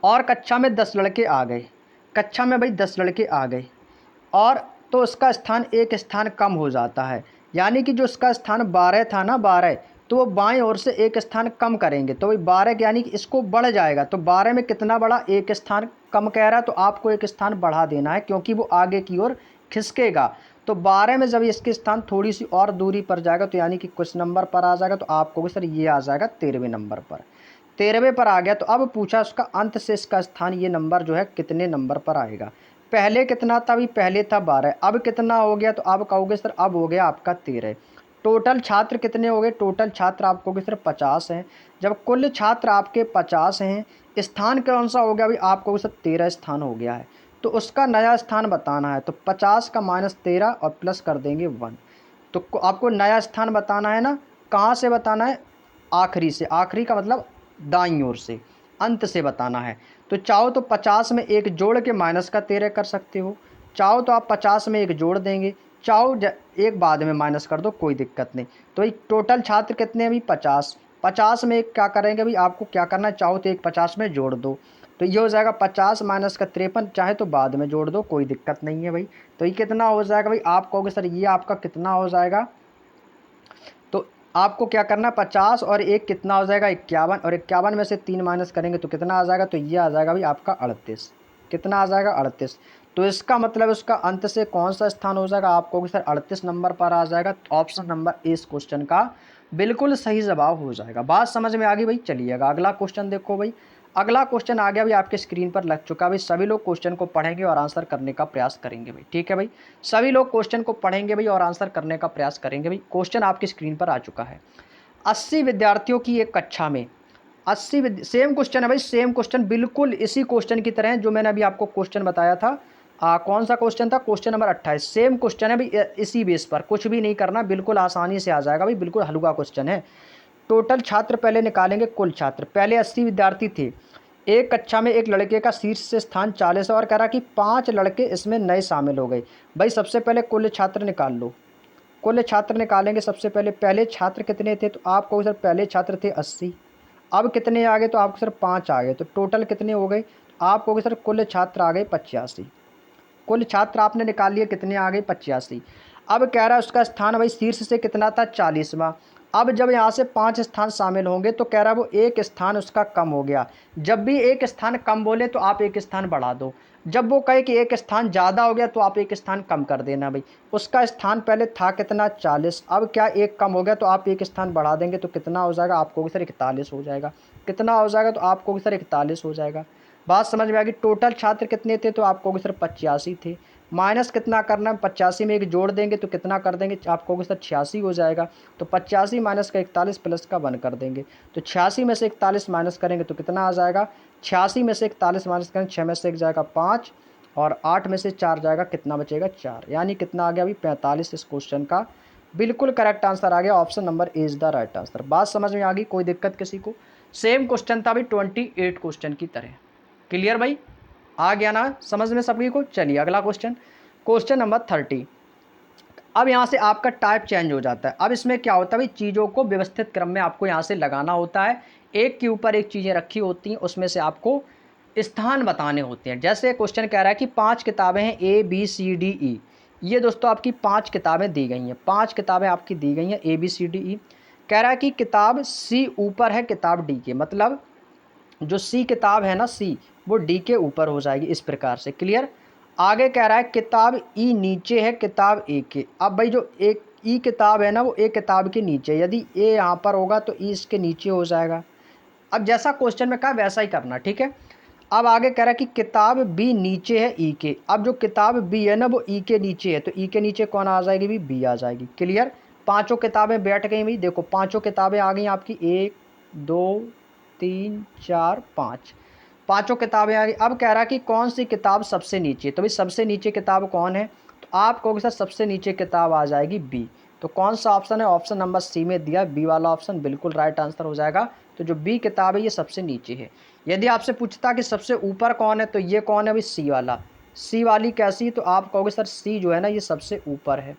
और कक्षा में 10 लड़के आ गए, कक्षा में भाई 10 लड़के आ गए, और तो उसका स्थान एक स्थान कम हो जाता है, यानी कि जो उसका स्थान 12 था ना, 12, तो वो बाएं ओर से एक स्थान कम करेंगे, तो वही 12 यानी कि इसको बढ़ जाएगा, तो 12 में कितना बढ़ा, एक स्थान कम कह रहा है, तो आपको एक स्थान बढ़ा देना है क्योंकि वो आगे की ओर खिसकेगा। तो 12 में जब इसके स्थान थोड़ी सी और दूरी पर जाएगा तो यानी कि कुछ नंबर पर आ जाएगा, तो आपको सर ये आ जाएगा 13वें नंबर पर, 13वें पर आ गया। तो अब पूछा उसका अंत से इसका स्थान, ये नंबर जो है कितने नंबर पर आएगा। पहले कितना था भाई, पहले था 12, अब कितना हो गया, तो अब कहोगे सर अब हो गया आपका 13। टोटल छात्र कितने हो गए, टोटल छात्र आप कहोगे सर 50 हैं। जब कुल छात्र आपके 50 हैं, स्थान कौन सा हो गया भाई, आप कहोगे सर 13 स्थान हो गया है, तो उसका नया स्थान बताना है। तो 50 का -13 और प्लस कर देंगे 1, तो आपको नया स्थान बताना है ना, कहाँ से बताना है, आखिरी से, आखिरी का मतलब दाईं ओर से, अंत से बताना है। तो चाहो तो 50 में एक जोड़ के -13 कर सकते हो, चाहो तो आप 50 में एक जोड़ देंगे, चाहो एक बाद में माइनस कर दो, कोई दिक्कत नहीं। तो भाई टोटल छात्र कितने हैं भाई, 50, 50 में एक क्या करेंगे भाई, आपको क्या करना है, चाहो तो एक 50 में जोड़ दो, तो ये हो जाएगा 50 माइनस का 53, चाहे तो बाद में जोड़ दो, कोई दिक्कत नहीं है भाई। तो ये कितना हो जाएगा भाई, आप कहोगे सर ये आपका कितना हो जाएगा, तो आपको क्या करना है, 50 और एक कितना हो जाएगा 51, और 51 में से 3 माइनस करेंगे तो कितना आ जाएगा, तो ये आ जाएगा भाई आपका 38, कितना आ जाएगा 38। तो इसका मतलब उसका अंत से कौन सा स्थान हो जाएगा, आपको सर 38 नंबर पर आ जाएगा। ऑप्शन नंबर ए इस क्वेश्चन का बिल्कुल सही जवाब हो जाएगा। बात समझ में आ गई भाई। चलिएगा अगला क्वेश्चन देखो भाई, अगला क्वेश्चन आ गया भाई आपके स्क्रीन पर लग चुका भाई। सभी लोग क्वेश्चन को पढ़ेंगे और आंसर करने का प्रयास करेंगे भाई, ठीक है भाई। सभी लोग क्वेश्चन को पढ़ेंगे भाई और आंसर करने का प्रयास करेंगे भाई। क्वेश्चन आपकी स्क्रीन पर आ चुका है। 80 विद्यार्थियों की एक कक्षा में 80 सेम क्वेश्चन है भाई, सेम क्वेश्चन बिल्कुल इसी क्वेश्चन की तरह है जो मैंने अभी आपको क्वेश्चन बताया था। कौन सा क्वेश्चन था, क्वेश्चन नंबर 28, सेम क्वेश्चन है भाई, इसी बेस पर कुछ भी नहीं करना, बिल्कुल आसानी से आ जाएगा भाई, बिल्कुल हल्का क्वेश्चन है। टोटल छात्र पहले निकालेंगे, कुल छात्र पहले 80 विद्यार्थी थे, एक कक्षा में एक लड़के का शीर्ष से स्थान 40 है, और कह रहा कि 5 लड़के इसमें नए शामिल हो गए। भाई सबसे पहले कुल छात्र निकाल लो, कुल छात्र निकालेंगे सबसे पहले। पहले छात्र कितने थे, तो आपको सर पहले छात्र थे 80, अब कितने आ गए, तो आपको सर 5 आ गए, तो टोटल कितने हो गए, आप कहोगे सर कुल छात्र आ गए 85। कुल छात्र आपने निकाल लिए, कितने आ गए 85। अब कह रहा है उसका स्थान भाई शीर्ष से कितना था, 40वां, अब जब यहाँ से 5 स्थान शामिल होंगे तो कह रहा है वो एक स्थान उसका कम हो गया। जब भी एक स्थान कम बोले तो आप एक स्थान बढ़ा दो। जब वो कहे कि एक स्थान ज़्यादा हो गया तो आप एक स्थान कम कर देना भाई। उसका स्थान पहले था कितना 40, अब क्या एक कम हो गया तो आप एक स्थान बढ़ा देंगे तो कितना हो जाएगा, आप कहोगे सर 41 हो जाएगा। कितना हो जाएगा तो आप कहोगे सर 41 हो जाएगा। बात समझ में आ गई। टोटल छात्र कितने थे तो आप कहोगे सर 85 थे। माइनस कितना करना है, 85 में एक जोड़ देंगे तो कितना कर देंगे, आप कहोगे सर 86 हो जाएगा। तो 85 माइनस का 41 प्लस का 1 कर देंगे तो 86 में से 41 माइनस करेंगे तो कितना आ जाएगा, 86 में से 41 माइनस करेंगे, 6 में से 1 जाएगा 5 और 8 में से 4 जाएगा, कितना बचेगा 4, यानी कितना आ गया अभी 45। इस क्वेश्चन का बिल्कुल करेक्ट आंसर आ गया, option number A is the right answer. बात समझ में आ गई, कोई दिक्कत किसी को। सेम क्वेश्चन था भाई 28 क्वेश्चन की तरह। क्लियर भाई, आ गया ना समझ में सभी को। चलिए अगला क्वेश्चन, क्वेश्चन नंबर 30। अब यहाँ से आपका टाइप चेंज हो जाता है। अब इसमें क्या होता है भाई, चीज़ों को व्यवस्थित क्रम में आपको यहाँ से लगाना होता है। एक के ऊपर एक चीज़ें रखी होती हैं, उसमें से आपको स्थान बताने होते हैं। जैसे क्वेश्चन कह रहा है कि 5 किताबें हैं ABCDE। ये दोस्तों आपकी 5 किताबें दी गई हैं, 5 किताबें आपकी दी गई हैं ABCDE। कह रहा है कि किताब C ऊपर है किताब D के, मतलब जो C किताब है ना C, वो D के ऊपर हो जाएगी इस प्रकार से। क्लियर। आगे कह रहा है किताब E नीचे है किताब A के। अब भाई जो एक E किताब है ना वो A किताब के नीचे, यदि A यहाँ पर होगा तो E इसके नीचे हो जाएगा। अब जैसा क्वेश्चन में कहा वैसा ही करना, ठीक है। अब आगे कह रहा है कि किताब B नीचे है E के। अब जो किताब B है ना वो E के नीचे है, तो E के नीचे कौन आ जाएगी, भी B आ जाएगी। क्लियर। पांचों किताबें बैठ गई भाई, देखो पांचों किताबें आ गई आपकी, 1 2 3 4 5, पांचों किताबें आ गई। अब कह रहा है कि कौन सी किताब सबसे नीचे, तो भाई सबसे नीचे किताब कौन है, तो आप कहोगे सर सबसे नीचे किताब आ जाएगी B। तो कौन सा ऑप्शन है, ऑप्शन नंबर C में दिया, B वाला ऑप्शन बिल्कुल राइट आंसर हो जाएगा। तो जो B किताब है ये सबसे नीचे है। यदि आपसे पूछता कि सबसे ऊपर कौन है, तो ये कौन है भाई, C वाला। C वाली कैसी, तो आप कहोगे सर C जो है ना ये सबसे ऊपर है।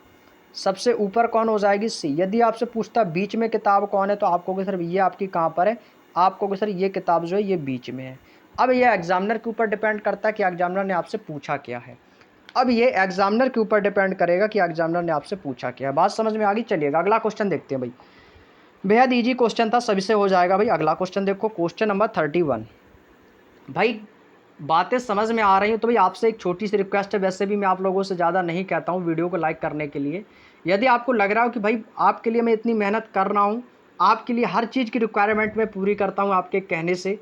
सबसे ऊपर कौन हो जाएगी, C। यदि आपसे पूछता बीच में किताब कौन है, तो आप कहोगे सर ये आपकी कहाँ पर है, आप कहोगे सर ये किताब जो है ये बीच में है। अब ये एग्जामिनर के ऊपर डिपेंड करता है कि एग्जामिनर ने आपसे पूछा क्या है। अब ये एग्जामिनर के ऊपर डिपेंड करेगा कि एग्जामिनर ने आपसे पूछा क्या है। बात समझ में आ गई। चलिएगा अगला क्वेश्चन देखते हैं भाई। बेहद ईजी क्वेश्चन था, सभी से हो जाएगा भाई। अगला क्वेश्चन देखो, क्वेश्चन नंबर 31। भाई बातें समझ में आ रही हो तो भाई आपसे एक छोटी सी रिक्वेस्ट है, वैसे भी मैं आप लोगों से ज़्यादा नहीं कहता हूँ वीडियो को लाइक करने के लिए। यदि आपको लग रहा हो कि भाई आपके लिए मैं इतनी मेहनत कर रहा हूँ, आपके लिए हर चीज़ की रिक्वायरमेंट मैं पूरी करता हूँ आपके कहने से,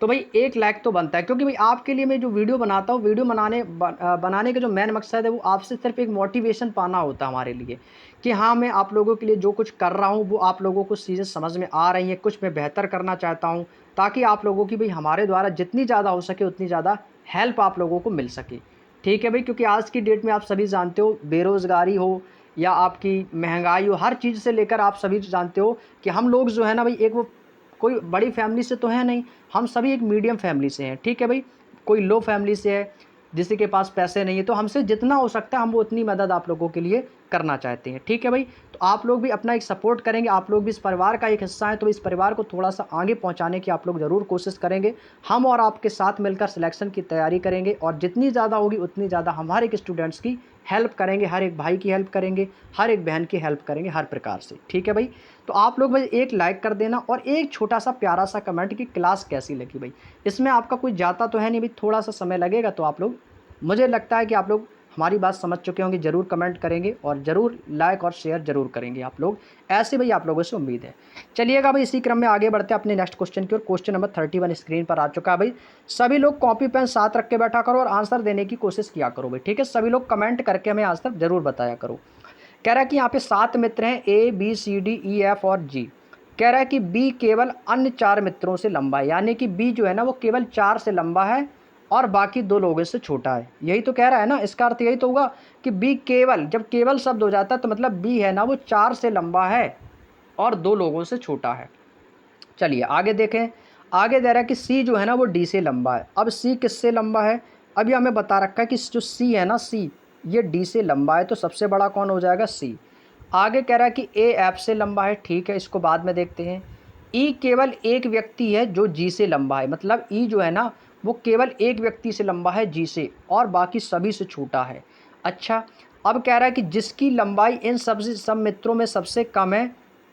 तो भाई एक लाइक तो बनता है। क्योंकि भाई आपके लिए मैं जो वीडियो बनाता हूँ, वीडियो बनाने का जो मेन मकसद है वो आपसे सिर्फ एक मोटिवेशन पाना होता है हमारे लिए, कि हाँ मैं आप लोगों के लिए जो कुछ कर रहा हूँ वो आप लोगों को चीज़ें समझ में आ रही हैं, कुछ मैं बेहतर करना चाहता हूँ, ताकि आप लोगों की भाई हमारे द्वारा जितनी ज़्यादा हो सके उतनी ज़्यादा हेल्प आप लोगों को मिल सके। ठीक है भाई, क्योंकि आज की डेट में आप सभी जानते हो, बेरोज़गारी हो या आपकी महंगाई हो, हर चीज़ से लेकर आप सभी जानते हो कि हम लोग जो है ना भाई, एक वो कोई बड़ी फैमिली से तो है नहीं, हम सभी एक मीडियम फैमिली से हैं। ठीक है भाई, कोई लो फैमिली से है जिसके के पास पैसे नहीं है, तो हमसे जितना हो सकता है हम वो उतनी मदद आप लोगों के लिए करना चाहते हैं। ठीक है भाई, तो आप लोग भी अपना एक सपोर्ट करेंगे, आप लोग भी इस परिवार का एक हिस्सा हैं, तो इस परिवार को थोड़ा सा आगे पहुंचाने की आप लोग ज़रूर कोशिश करेंगे। हम और आपके साथ मिलकर सिलेक्शन की तैयारी करेंगे और जितनी ज़्यादा होगी उतनी ज़्यादा हमारे एक स्टूडेंट्स की हेल्प करेंगे, हर एक भाई की हेल्प करेंगे, हर एक बहन की हेल्प करेंगे, हर प्रकार से। ठीक है भाई, तो आप लोग भाई एक लाइक कर देना और एक छोटा सा प्यारा सा कमेंट कि क्लास कैसी लगी भाई। इसमें आपका कुछ जाता तो है नहीं भाई, थोड़ा सा समय लगेगा, तो आप लोग, मुझे लगता है कि आप लोग हमारी बात समझ चुके होंगे, ज़रूर कमेंट करेंगे और ज़रूर लाइक और शेयर ज़रूर करेंगे आप लोग, ऐसे भाई आप लोगों से उम्मीद है। चलिएगा भाई, इसी क्रम में आगे बढ़ते हैं अपने नेक्स्ट क्वेश्चन की ओर। क्वेश्चन नंबर 31 स्क्रीन पर आ चुका है भाई। सभी लोग कॉपी पेन साथ रख के बैठा करो और आंसर देने की कोशिश किया करो भाई। ठीक है, सभी लोग कमेंट करके हमें आंसर ज़रूर बताया करो। कह रहा है कि यहाँ पे 7 मित्र हैं ABCDEF और G। कह रहा है कि B केवल अन्य 4 मित्रों से लंबा है, यानी कि B जो है ना वो केवल 4 से लंबा है और बाकी 2 लोगों से छोटा है। यही तो कह रहा है ना, इसका अर्थ यही तो होगा कि B केवल, जब केवल शब्द हो जाता है तो मतलब B है ना वो 4 से लंबा है और 2 लोगों से छोटा है। चलिए आगे देखें। आगे दे रहा है कि C जो है ना वो D से लंबा है। अब C किससे लंबा है, अभी हमें बता रखा है कि जो C है ना, C ये D से लंबा है, तो सबसे बड़ा कौन हो जाएगा, C। आगे कह रहा है कि A F से लंबा है, ठीक है, इसको बाद में देखते हैं। E केवल एक व्यक्ति है जो G से लंबा है, मतलब E जो है ना वो केवल एक व्यक्ति से लंबा है G से और बाकी सभी से छोटा है। अच्छा, अब कह रहा है कि जिसकी लंबाई इन सब मित्रों में सबसे कम है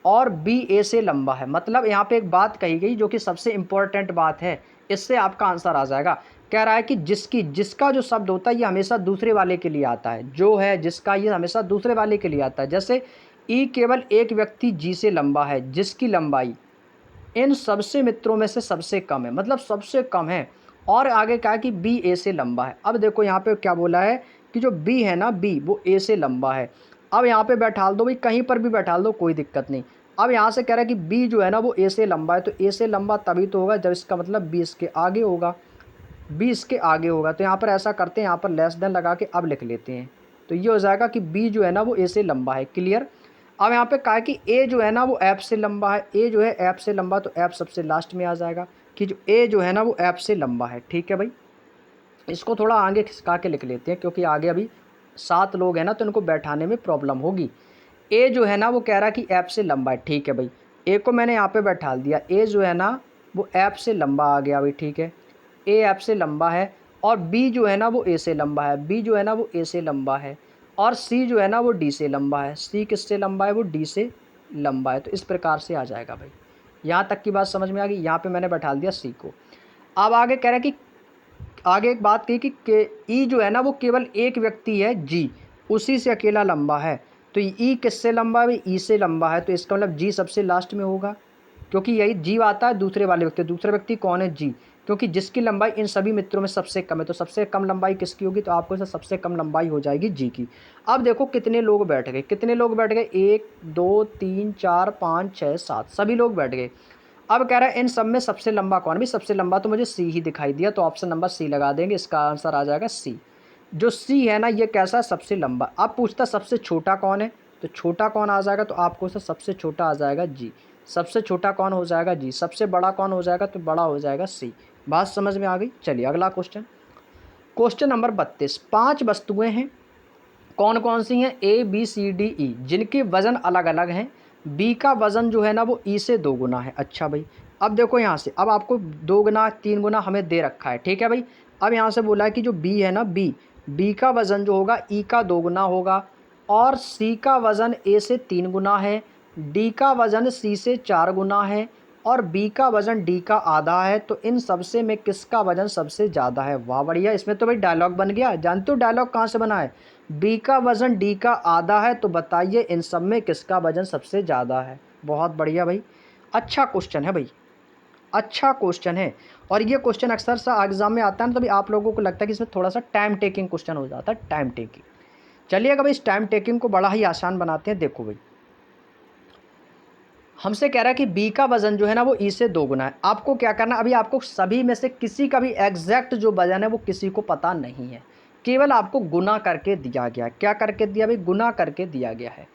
और बी ए से लंबा है। मतलब यहाँ पे एक बात कही गई जो कि सबसे इम्पोर्टेंट बात है, इससे आपका आंसर आ जाएगा। कह रहा है कि जिसका जो शब्द होता है ये हमेशा दूसरे वाले के लिए आता है, जो है जिसका, ये हमेशा दूसरे वाले के लिए आता है। जैसे ई केवल एक व्यक्ति जी से लंबा है जिसकी लंबाई इन सबसे मित्रों में से सबसे कम है, मतलब सबसे कम है। और आगे कहा कि बी ए से लंबा है। अब देखो यहाँ पे क्या बोला है कि जो बी है ना, बी वो ए से लंबा है। अब यहाँ पे बैठाल दो भाई, कहीं पर भी बैठाल दो, कोई दिक्कत नहीं। अब यहाँ से कह रहा है कि बी जो है ना वो ए से लंबा है, तो ए से लंबा तभी तो होगा जब इसका मतलब बी इसके आगे होगा, बी इसके आगे होगा। तो यहाँ पर ऐसा करते हैं, यहाँ पर लेस देन लगा के अब लिख लेते हैं। तो ये हो जाएगा कि बी जो है ना वो ए से लंबा है। क्लियर। अब यहाँ पे कहा है कि ए जो है ना वो एफ से लंबा है, ए जो है एफ से लंबा, तो एफ सबसे लास्ट में आ जाएगा कि जो ए जो है ना वो एफ से लंबा है। ठीक है भाई, इसको थोड़ा आगे खिसका के लिख लेते हैं क्योंकि आगे अभी 7 लोग हैं ना तो इनको बैठाने में प्रॉब्लम होगी। ए जो है ना वो कह रहा है कि एफ से लंबा है। ठीक है भाई, ए को मैंने यहाँ पे बैठा दिया, ए जो है ना वो एफ से लंबा आ गया भाई। ठीक है, ए एफ से लंबा है। और बी जो है ना वो ए से लंबा है, बी जो है ना वो ए से लंबा है। और सी जो है ना वो डी से लंबा है, सी किससे लंबा है, वो डी से लंबा है। तो इस प्रकार से आ जाएगा भाई। यहाँ तक की बात समझ में आ गई। यहाँ पे मैंने बैठा दिया सी को। अब आगे कह रहा है कि आगे एक बात कही कि ई जो है ना वो केवल एक व्यक्ति है जी, उसी से अकेला लंबा है। तो ई किससे लंबा है, ई से लंबा है, तो इसका मतलब जी सबसे लास्ट में होगा क्योंकि यही जी आता है दूसरे वाले व्यक्ति। दूसरा व्यक्ति कौन है, जी, क्योंकि जिसकी लंबाई इन सभी मित्रों में सबसे कम है। तो सबसे कम लंबाई किसकी होगी, तो आपको सबसे कम लंबाई हो जाएगी जी की। अब देखो कितने लोग बैठ गए, कितने लोग बैठ गए, 1 2 3 4 5 6 7, सभी लोग बैठ गए। अब कह रहा है इन सब में सबसे लंबा कौन है, भी सबसे लंबा तो मुझे सी ही दिखाई दिया, तो ऑप्शन नंबर सी लगा देंगे। इसका आंसर आ जाएगा सी। जो सी है ना ये कैसा है, सबसे लंबा। अब पूछता सबसे छोटा कौन है, तो छोटा कौन आ जाएगा, तो आपको सबसे छोटा आ जाएगा जी। सबसे छोटा कौन हो जाएगा, जी। सबसे बड़ा कौन हो जाएगा, तो बड़ा हो जाएगा सी। बात समझ में आ गई। चलिए अगला क्वेश्चन, क्वेश्चन नंबर 32। 5 वस्तुएं हैं, कौन कौन सी हैं, ए बी सी डी ई, जिनके वजन अलग अलग हैं। बी का वजन जो है ना वो ई से 2 गुना है। अच्छा भाई, अब देखो यहाँ से, अब आपको 2 गुना 3 गुना हमें दे रखा है। ठीक है भाई, अब यहाँ से बोला है कि जो बी है ना, बी का वजन जो होगा ई का 2 गुना होगा, और सी का वजन ए से 3 गुना है, डी का वजन सी से 4 गुना है, और बी का वजन डी का आधा है। तो इन सबसे में किसका वजन सबसे ज़्यादा है। वाह बढ़िया, इसमें तो भाई डायलॉग बन गया। जानते हो डायलॉग कहाँ से बना है, बी का वजन डी का आधा है, तो बताइए इन सब में किसका वजन सबसे ज़्यादा है। बहुत बढ़िया भाई, अच्छा क्वेश्चन है भाई, अच्छा क्वेश्चन है। और ये क्वेश्चन अक्सर सा एग्जाम में आता है ना, तो भी आप लोगों को लगता है कि इसमें थोड़ा सा टाइम टेकिंग क्वेश्चन हो जाता है, टाइम टेकिंग। चलिएगा भाई, इस टाइम टेकिंग को बड़ा ही आसान बनाते हैं। देखो भाई, हमसे कह रहा है कि बी का वजन जो है ना वो ई से 2 गुना है। आपको क्या करना, अभी आपको सभी में से किसी का भी एग्जैक्ट जो वजन है वो किसी को पता नहीं है, केवल आपको गुना करके दिया गया है। क्या करके दिया भाई, गुना करके दिया गया है।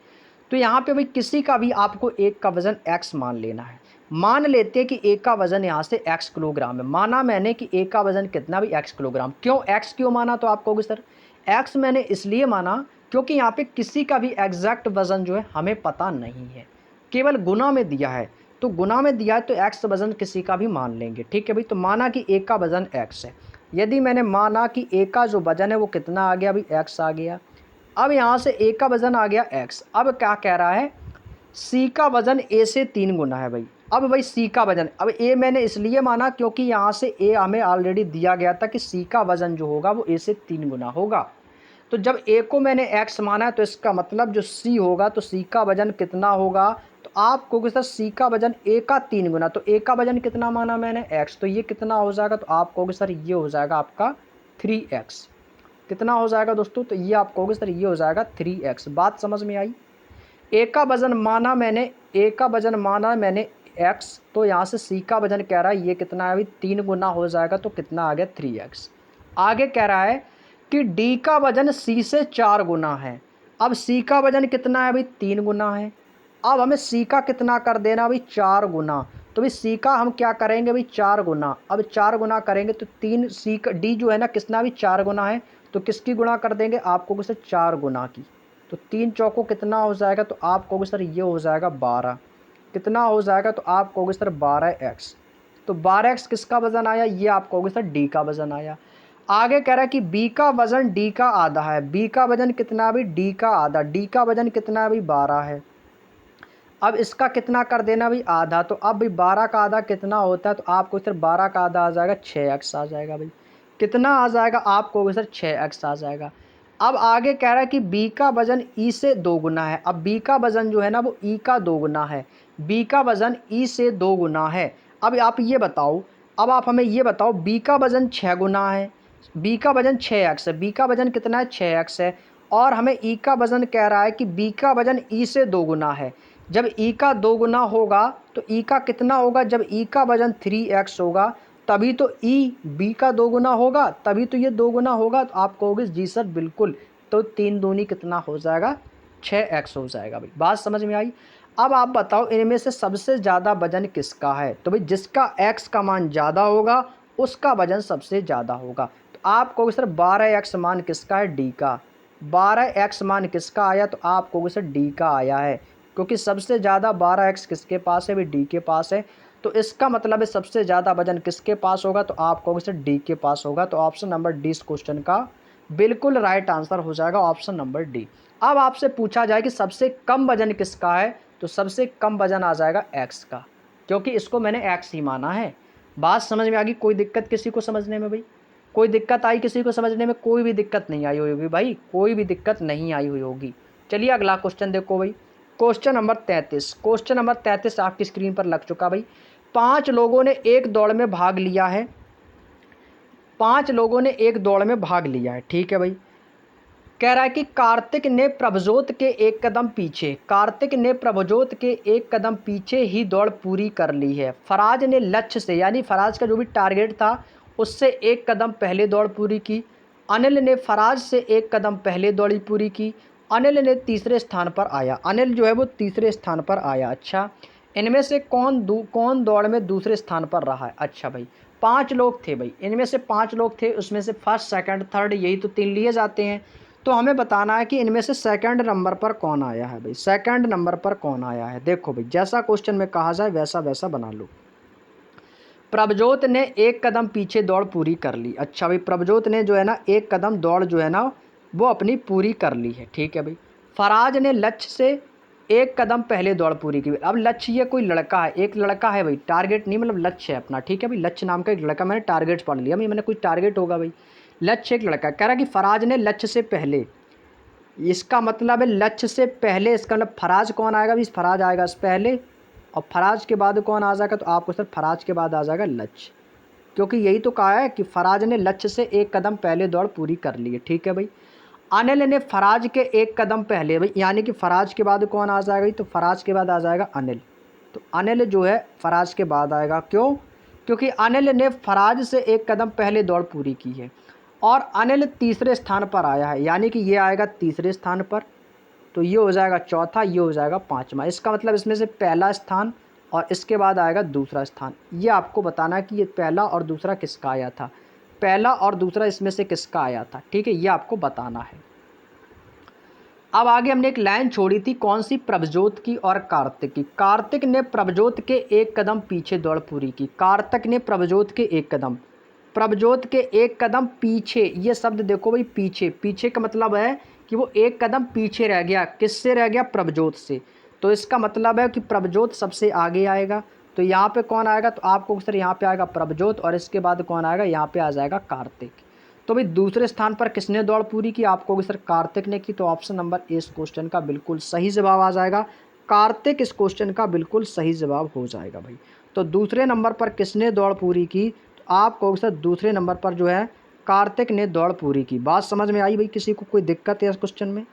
तो यहाँ पे भाई किसी का भी आपको एक का वजन x मान लेना है। मान लेते हैं कि एक का वजन यहाँ से x किलोग्राम है। माना मैंने कि एक का वजन कितना भी x किलोग्राम। क्यों x क्यों माना, तो आप कहोगे सर x मैंने इसलिए माना क्योंकि यहाँ पे किसी का भी एग्जैक्ट वजन जो है हमें पता नहीं है, केवल गुना में दिया है। तो गुना में दिया है तो x वजन किसी का भी मान लेंगे। ठीक है भाई, तो माना कि एक का वजन x है। यदि मैंने माना कि एक का जो वजन है वो कितना आ गया भाई, x आ गया। अब यहाँ से ए का वजन आ गया x। अब क्या कह रहा है, सी का वजन ए से 3 गुना है भाई। अब भाई सी का वजन, अब ए मैंने इसलिए माना क्योंकि यहाँ से ए हमें ऑलरेडी दिया गया था कि सी का वजन जो होगा वो ए से 3 गुना होगा। तो जब ए को मैंने x माना है तो इसका मतलब जो सी होगा तो सी का वजन कितना होगा, तो आप कहोगे सर सी का वजन ए का 3 गुना, तो ए का वजन कितना माना मैंने x, तो ये कितना हो जाएगा, तो आप कहोगे सर ये हो जाएगा आपका 3x। कितना हो जाएगा दोस्तों, तो ये आप कहोगे सर ये हो जाएगा 3x। बात समझ में आई। ए का वजन माना मैंने, ए का वजन माना मैंने x, तो यहाँ से सी का वजन कह रहा है ये कितना है भाई, 3 गुना हो जाएगा, तो कितना आ गया 3x। आगे कह रहा है कि डी का वजन सी से 4 गुना है। अब सी का वजन कितना है भाई, 3 गुना है। अब हमें सी का कितना कर देना भाई, 4 गुना। तो भाई सी का हम क्या करेंगे भाई, 4 गुना। अब 4 गुना करेंगे तो 3 सी का डी जो है ना कितना भी 4 गुना है, तो किसकी गुणा कर देंगे, आप कहोगे सर 4 गुना की। तो 3 चौको कितना हो जाएगा, तो आप कहोगे सर ये हो जाएगा 12। कितना हो जाएगा, तो आप कहोगे सर 12x। तो 12x किसका वजन आया, ये आप कहोगे सर डी का वजन आया। आगे कह रहा है कि बी का वजन डी का आधा है। बी का वजन कितना भी, डी का आधा। डी का वजन कितना भी 12 है। अब इसका कितना कर देना भाई, आधा। तो अब भाई 12 का आधा कितना होता है, तो आपको सर 12 का आधा आ जाएगा 6x आ जाएगा भाई। कितना आ जाएगा आपको सर 6x आ जाएगा। अब आगे कह रहा है कि b का वजन e से 2 गुना है। अब b का वजन जो है ना वो e का 2 गुना है, b का वजन e से 2 गुना है। अब आप ये बताओ, अब आप हमें ये बताओ b का वजन 6 गुना है, b का वजन 6x है, b का वजन कितना है 6x है, और हमें e का वजन कह रहा है कि b का वजन e से 2 गुना है। जब e का 2 गुना होगा तो e का कितना होगा, जब e का वजन 3x होगा तभी तो e b का 2 गुना होगा, तभी तो ये 2 गुना होगा। तो आप कहोगे जी सर बिल्कुल, तो 3 दूनी कितना हो जाएगा 6x हो जाएगा भाई। बात समझ में आई। अब आप बताओ इनमें से सबसे ज़्यादा वजन किसका है, तो भाई जिसका x का मान ज़्यादा होगा उसका वजन सबसे ज़्यादा होगा। तो आप कहोगे सर 12x मान किसका है, d का। 12x मान किसका आया, तो आप कहोगे सर d का आया है, क्योंकि सबसे ज़्यादा 12x किसके पास है भाई, d के पास है। तो इसका मतलब है सबसे ज़्यादा वजन किसके पास होगा, तो आप कहोगे सर डी के पास होगा। तो ऑप्शन नंबर डी इस क्वेश्चन का बिल्कुल राइट आंसर हो जाएगा, ऑप्शन नंबर डी। अब आपसे पूछा जाए कि सबसे कम वजन किसका है, तो सबसे कम वजन आ जाएगा एक्स का, क्योंकि इसको मैंने एक्स ही माना है। बात समझ में आ गई, कोई दिक्कत किसी को समझने में भाई, कोई दिक्कत आई किसी को समझने में, कोई भी दिक्कत नहीं आई हुई होगी भाई, कोई भी दिक्कत नहीं आई हुई होगी। चलिए अगला क्वेश्चन देखो भाई, क्वेश्चन नंबर 33। क्वेश्चन नंबर 33 आपकी स्क्रीन पर लग चुका भाई। 5 लोगों ने एक दौड़ में भाग लिया है, 5 लोगों ने एक दौड़ में भाग लिया है, ठीक है भाई। कह रहा है कि कार्तिक ने प्रभजोत के एक कदम पीछे, कार्तिक ने प्रभजोत के एक कदम पीछे ही दौड़ पूरी कर ली है। फराज ने लक्ष्य से, यानी फराज का जो भी टारगेट था उससे एक कदम पहले दौड़ पूरी की। अनिल ने फराज से एक कदम पहले दौड़ी पूरी की। अनिल ने तीसरे स्थान पर आया, अनिल जो है वो तीसरे स्थान पर आया। अच्छा, इनमें से कौन दौड़ में दूसरे स्थान पर रहा है। अच्छा भाई 5 लोग थे भाई, इनमें से 5 लोग थे, उसमें से फर्स्ट सेकंड थर्ड यही तो 3 लिए जाते हैं। तो हमें बताना है कि इनमें से सेकंड नंबर पर कौन आया है भाई, सेकंड नंबर पर कौन आया है। देखो भाई जैसा क्वेश्चन में कहा जाए वैसा वैसा बना लो। प्रभजोत ने एक कदम पीछे दौड़ पूरी कर ली। अच्छा भाई प्रभजोत ने जो है ना एक कदम दौड़ जो है ना वो अपनी पूरी कर ली है, ठीक है भाई। फराज ने लक्ष्य से एक कदम पहले दौड़ पूरी की। अब लक्ष्य ये कोई लड़का है, एक लड़का है भाई, टारगेट नहीं, मतलब लक्ष्य है अपना, ठीक है भाई। लक्ष्य नाम का एक लड़का, मैंने टारगेट पढ़ लिया भाई, मैंने कोई टारगेट होगा भाई। लक्ष्य एक लड़का कह रहा है कि फराज ने लक्ष्य से पहले, इसका मतलब है लक्ष्य से पहले, इसका मतलब फराज कौन आएगा भाई, फराज आएगा इस पहले, और फराज के बाद कौन आ जाएगा, तो आपको सर फराज के बाद आ जाएगा लक्ष्य, क्योंकि यही तो कहा है कि फराज ने लक्ष्य से एक कदम पहले दौड़ पूरी कर ली है, ठीक है भाई। अनिल ने फराज के एक कदम पहले भाई, यानी कि फराज के बाद कौन आ जाएगा, तो फराज के बाद आ जाएगा अनिल। तो अनिल जो है फराज के बाद आएगा, क्यों, क्योंकि अनिल ने फराज से एक कदम पहले दौड़ पूरी की है, और अनिल तीसरे स्थान पर आया है, यानी कि ये आएगा तीसरे स्थान पर। तो ये हो जाएगा चौथा, ये हो जाएगा पाँचवा। इसका मतलब इसमें से पहला स्थान और इसके बाद आएगा दूसरा स्थान। ये आपको बताना है कि ये पहला और दूसरा किसका आया था, पहला और दूसरा इसमें से किसका आया था, ठीक है, ये आपको बताना है। अब आगे हमने एक लाइन छोड़ी थी, कौन सी, प्रभजोत की और कार्तिक की। कार्तिक ने प्रभजोत के एक कदम पीछे दौड़ पूरी की, कार्तिक ने प्रभजोत के एक कदम, प्रभजोत के एक कदम पीछे, ये शब्द देखो भाई पीछे, पीछे का मतलब है कि वो एक कदम पीछे रह गया, किससे रह गया, प्रभजोत से। तो इसका मतलब है कि प्रभजोत सबसे आगे आएगा। तो यहाँ पे कौन आएगा, तो आपको सर यहाँ पे आएगा प्रभजोत, और इसके बाद कौन आएगा, यहाँ पे आ जाएगा कार्तिक। तो भाई दूसरे स्थान पर किसने दौड़ पूरी की, आपको सर कार्तिक ने की। तो ऑप्शन नंबर ए इस क्वेश्चन का बिल्कुल सही जवाब आ जाएगा, कार्तिक इस क्वेश्चन का बिल्कुल सही जवाब हो जाएगा भाई। तो दूसरे नंबर पर किसने दौड़ पूरी की, तो आप कहोगे सर दूसरे नंबर पर जो है कार्तिक ने दौड़ पूरी की। बात समझ में आई भाई, किसी को कोई दिक्कत है इस क्वेश्चन में,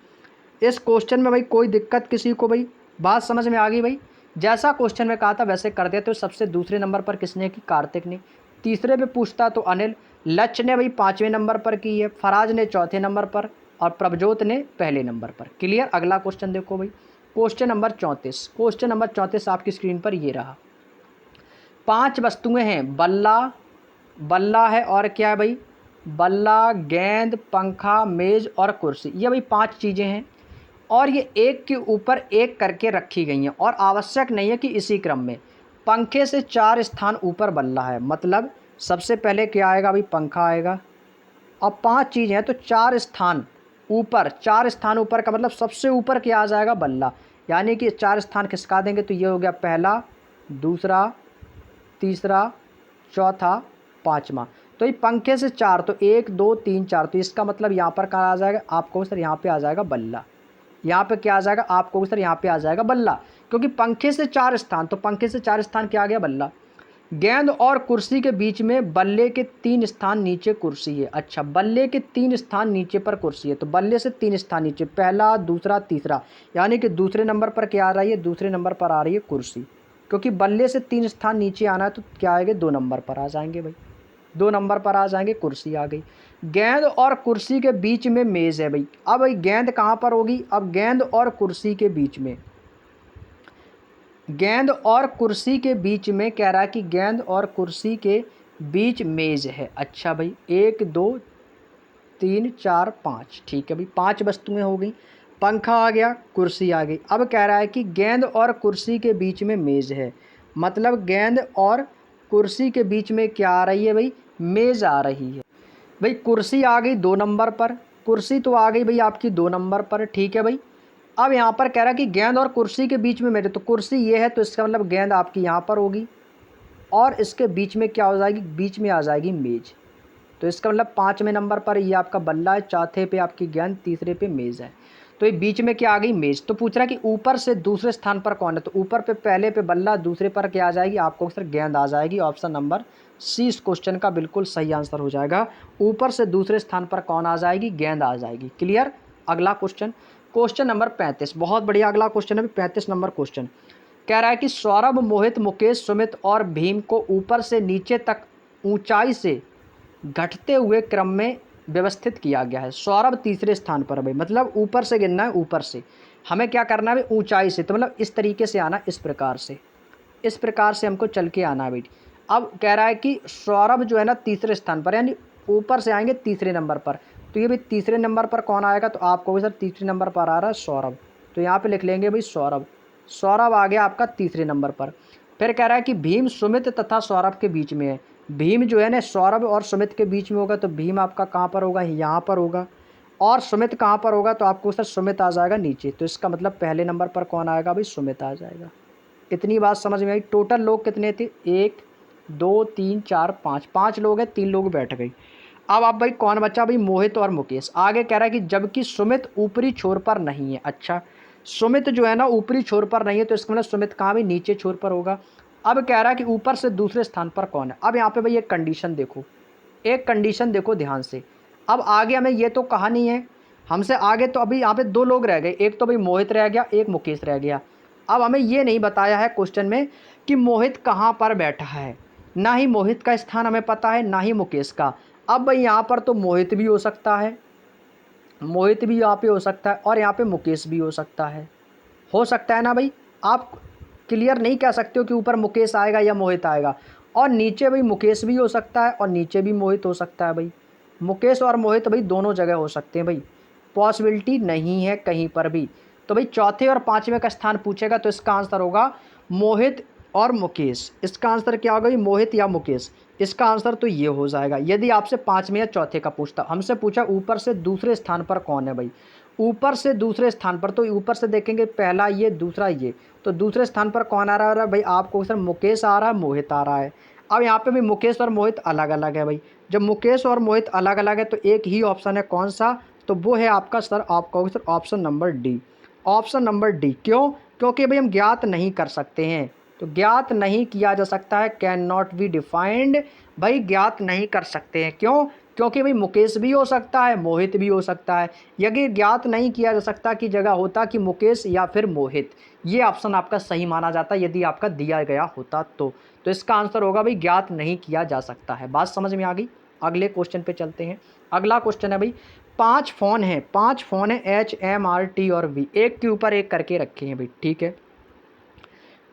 इस क्वेश्चन में भाई कोई दिक्कत किसी को भाई, बात समझ में आ गई भाई। जैसा क्वेश्चन में कहा था वैसे कर दिया। तो सबसे दूसरे नंबर पर किसने की, कार्तिक ने। तीसरे पे पूछता तो अनिल, लक्ष्य ने भाई 5वें नंबर पर की है, फराज ने चौथे नंबर पर, और प्रभजोत ने पहले नंबर पर। क्लियर। अगला क्वेश्चन देखो भाई, क्वेश्चन नंबर 34। क्वेश्चन नंबर 34 आपकी स्क्रीन पर ये रहा। 5 वस्तुएं हैं, बल्ला, बल्ला है और क्या है भाई, बल्ला, गेंद, पंखा, मेज और कुर्सी। ये भाई 5 चीज़ें हैं, और ये एक के ऊपर एक करके रखी गई हैं, और आवश्यक नहीं है कि इसी क्रम में। पंखे से 4 स्थान ऊपर बल्ला है, मतलब सबसे पहले क्या आएगा भाई, पंखा आएगा। अब 5 चीज़ें हैं तो 4 स्थान ऊपर, 4 स्थान ऊपर का मतलब सबसे ऊपर क्या आ जाएगा, बल्ला। यानी कि 4 स्थान खिसका देंगे तो ये हो गया पहला, दूसरा, तीसरा, चौथा, पाँचवा। तो ये पंखे से 4, तो 1 2 3 4, तो इसका मतलब यहाँ पर कहाँ आ जाएगा, आपको सर यहाँ पे आ जाएगा बल्ला। यहाँ पे क्या आ जाएगा, आपको सर यहाँ पे आ जाएगा बल्ला, क्योंकि पंखे से 4 स्थान, तो पंखे से 4 स्थान क्या आ गया, बल्ला। गेंद और कुर्सी के बीच में बल्ले के 3 स्थान नीचे कुर्सी है। अच्छा, बल्ले के 3 स्थान नीचे पर कुर्सी है, तो बल्ले से 3 स्थान नीचे, पहला, दूसरा, तीसरा, यानी कि दूसरे नंबर पर क्या आ रही है, दूसरे नंबर पर आ रही है कुर्सी, क्योंकि बल्ले से 3 स्थान नीचे आना है तो क्या आएंगे, 2 नंबर पर आ जाएंगे भाई, 2 नंबर पर आ जाएंगे, कुर्सी आ गई। गेंद और कुर्सी के बीच में मेज़ है भाई। अब भाई गेंद कहाँ पर होगी, अब गेंद और कुर्सी के बीच में, गेंद और कुर्सी के बीच में कह रहा है कि गेंद और कुर्सी के बीच मेज़ है। अच्छा भाई, 1 2 3 4 5, ठीक है भाई, 5 वस्तुएं हो गई, पंखा आ गया, कुर्सी आ गई। अब कह रहा है कि गेंद और कुर्सी के बीच में मेज़ है, मतलब गेंद और कुर्सी के बीच में क्या आ रही है भाई, मेज़ आ रही है। भाई कुर्सी आ गई 2 नंबर पर, कुर्सी तो आ गई भाई आपकी 2 नंबर पर, ठीक है भाई। अब यहाँ पर कह रहा है कि गेंद और कुर्सी के बीच में मेरे, तो कुर्सी ये है तो इसका मतलब गेंद आपकी यहाँ पर होगी और इसके बीच में क्या हो जाएगी, बीच में आ जाएगी मेज़, तो इसका मतलब 5वें नंबर पर ये आपका बल्ला है, चौथे पे आपकी गेंद, तीसरे पे मेज़ है, तो ये बीच में क्या आ गई, मेज़। तो पूछ रहा है कि ऊपर से दूसरे स्थान पर कौन है, तो ऊपर पे पहले पे बल्ला, दूसरे पर क्या आ जाएगी, आपको सर गेंद आ जाएगी। ऑप्शन नंबर सी इस क्वेश्चन का बिल्कुल सही आंसर हो जाएगा। ऊपर से दूसरे स्थान पर कौन आ जाएगी, गेंद आ जाएगी। क्लियर। अगला क्वेश्चन, क्वेश्चन नंबर 35, बहुत बढ़िया अगला क्वेश्चन है 35 नंबर क्वेश्चन। कह रहा है कि सौरभ, मोहित, मुकेश, सुमित और भीम को ऊपर से नीचे तक ऊंचाई से घटते हुए क्रम में व्यवस्थित किया गया है। सौरभ तीसरे स्थान पर भाई, मतलब ऊपर से गिनना है, ऊपर से हमें क्या करना है भाई, ऊंचाई से, तो मतलब इस तरीके से आना, इस प्रकार से, इस प्रकार से हमको चल के आना है भाई। अब कह रहा है कि सौरभ जो है ना तीसरे स्थान पर, यानी ऊपर से आएंगे तीसरे नंबर पर, तो ये भाई तीसरे नंबर पर कौन आएगा, तो आपको भी सर तीसरे नंबर पर आ रहा है सौरभ, तो यहाँ पे लिख लेंगे भाई सौरभ। सौरभ आ गया आपका तीसरे नंबर पर। फिर कह रहा है कि भीम, सुमित तथा सौरभ के बीच में है। भीम जो है ना सौरभ और सुमित के बीच में होगा, तो भीम आपका कहाँ पर होगा, यहाँ पर होगा, और सुमित कहाँ पर होगा, तो आपको सर सुमित आ जाएगा नीचे, तो इसका मतलब पहले नंबर पर कौन आएगा भाई, सुमित आ जाएगा। इतनी बात समझ में आई। टोटल लोग कितने थे, 1 2 3 4 5, 5 लोग हैं, 3 लोग बैठ गए। अब आप भाई कौन बचा भाई, मोहित और मुकेश। आगे कह रहा है कि जबकि सुमित ऊपरी छोर पर नहीं है। अच्छा, सुमित जो है ना ऊपरी छोर पर नहीं है, तो इसका मतलब सुमित कहाँ भी, नीचे छोर पर होगा। अब कह रहा है कि ऊपर से दूसरे स्थान पर कौन है। अब यहाँ पे भाई एक कंडीशन देखो, एक कंडीशन देखो ध्यान से। अब आगे हमें ये तो कहा नहीं है, हमसे आगे तो अभी यहाँ पे 2 लोग रह गए, एक तो भाई मोहित रह गया, एक मुकेश रह गया। अब हमें ये नहीं बताया है क्वेश्चन में कि मोहित कहाँ पर बैठा है, ना ही मोहित का स्थान हमें पता है, ना ही मुकेश का। अब भाई यहाँ पर तो मोहित भी हो सकता है, मोहित भी यहाँ पे हो सकता है, और यहाँ पे मुकेश भी हो सकता है ना भाई। आप क्लियर नहीं कह सकते हो कि ऊपर मुकेश आएगा या मोहित आएगा, और नीचे भाई मुकेश भी हो सकता है और नीचे भी मोहित हो सकता है भाई। मुकेश और मोहित भाई दोनों जगह हो सकते हैं भाई, पॉसिबिलिटी नहीं है कहीं पर भी। तो भाई चौथे और पाँचवें का स्थान पूछेगा तो इसका आंसर होगा मोहित और मुकेश। इसका आंसर क्या होगा, मोहित या मुकेश। इसका आंसर तो ये हो जाएगा। यदि आपसे पाँचवें या चौथे का पूछता, हमसे पूछा ऊपर से दूसरे स्थान पर कौन है भाई, ऊपर से दूसरे स्थान पर, तो ऊपर से देखेंगे पहला ये, दूसरा ये, तो दूसरे स्थान पर कौन आ रहा है भाई, आपको सर मुकेश आ रहा है, मोहित आ रहा है। अब यहाँ पे भी मुकेश और मोहित अलग अलग है भाई। जब मुकेश और मोहित अलग अलग है तो एक ही ऑप्शन है, कौन सा, तो वो है आपका सर, आपका sir option number D. Option number D. क्यों, क्योंकि भाई हम ज्ञात नहीं कर सकते हैं, तो ज्ञात नहीं किया जा सकता है, कैन नॉट बी डिफाइंड। भाई ज्ञात नहीं कर सकते हैं, क्यों, क्योंकि भाई मुकेश भी हो सकता है, मोहित भी हो सकता है। यदि ज्ञात नहीं किया जा सकता की जगह होता कि मुकेश या फिर मोहित, ये ऑप्शन आपका सही माना जाता यदि आपका दिया गया होता तो इसका आंसर होगा भाई ज्ञात नहीं किया जा सकता है। बात समझ में आ गई। अगले क्वेश्चन पे चलते हैं। अगला क्वेश्चन है भाई, 5 फ़ोन हैं, 5 फ़ोन हैं एच एम आर टी और वी, एक के ऊपर एक करके रखे हैं भाई, ठीक है।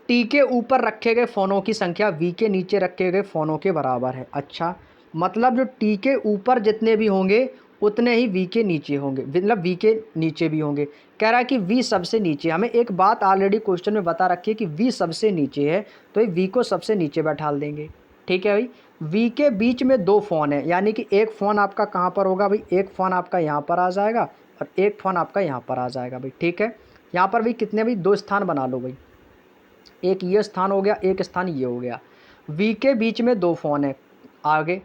टी के ऊपर रखे गए फ़ोनों की संख्या वी के नीचे रखे गए फ़ोनों के बराबर है। अच्छा, मतलब जो टी के ऊपर जितने भी होंगे उतने ही वी के नीचे होंगे, मतलब वी के नीचे भी होंगे। कह रहा है कि वी सबसे नीचे। हमें एक बात ऑलरेडी क्वेश्चन में बता रखी है कि वी सबसे नीचे है, तो वी को सबसे नीचे बैठा देंगे, ठीक है भाई। वी के बीच में 2 फ़ोन है, यानी कि एक फ़ोन आपका कहाँ पर होगा भाई, एक फ़ोन आपका यहाँ पर आ जाएगा और एक फ़ोन आपका यहाँ पर आ जाएगा भाई, ठीक है। यहाँ पर भी कितने भी 2 स्थान बना लो भाई, एक ये स्थान हो गया, एक स्थान ये हो गया। वी के बीच में 2 फ़ोन है। आगे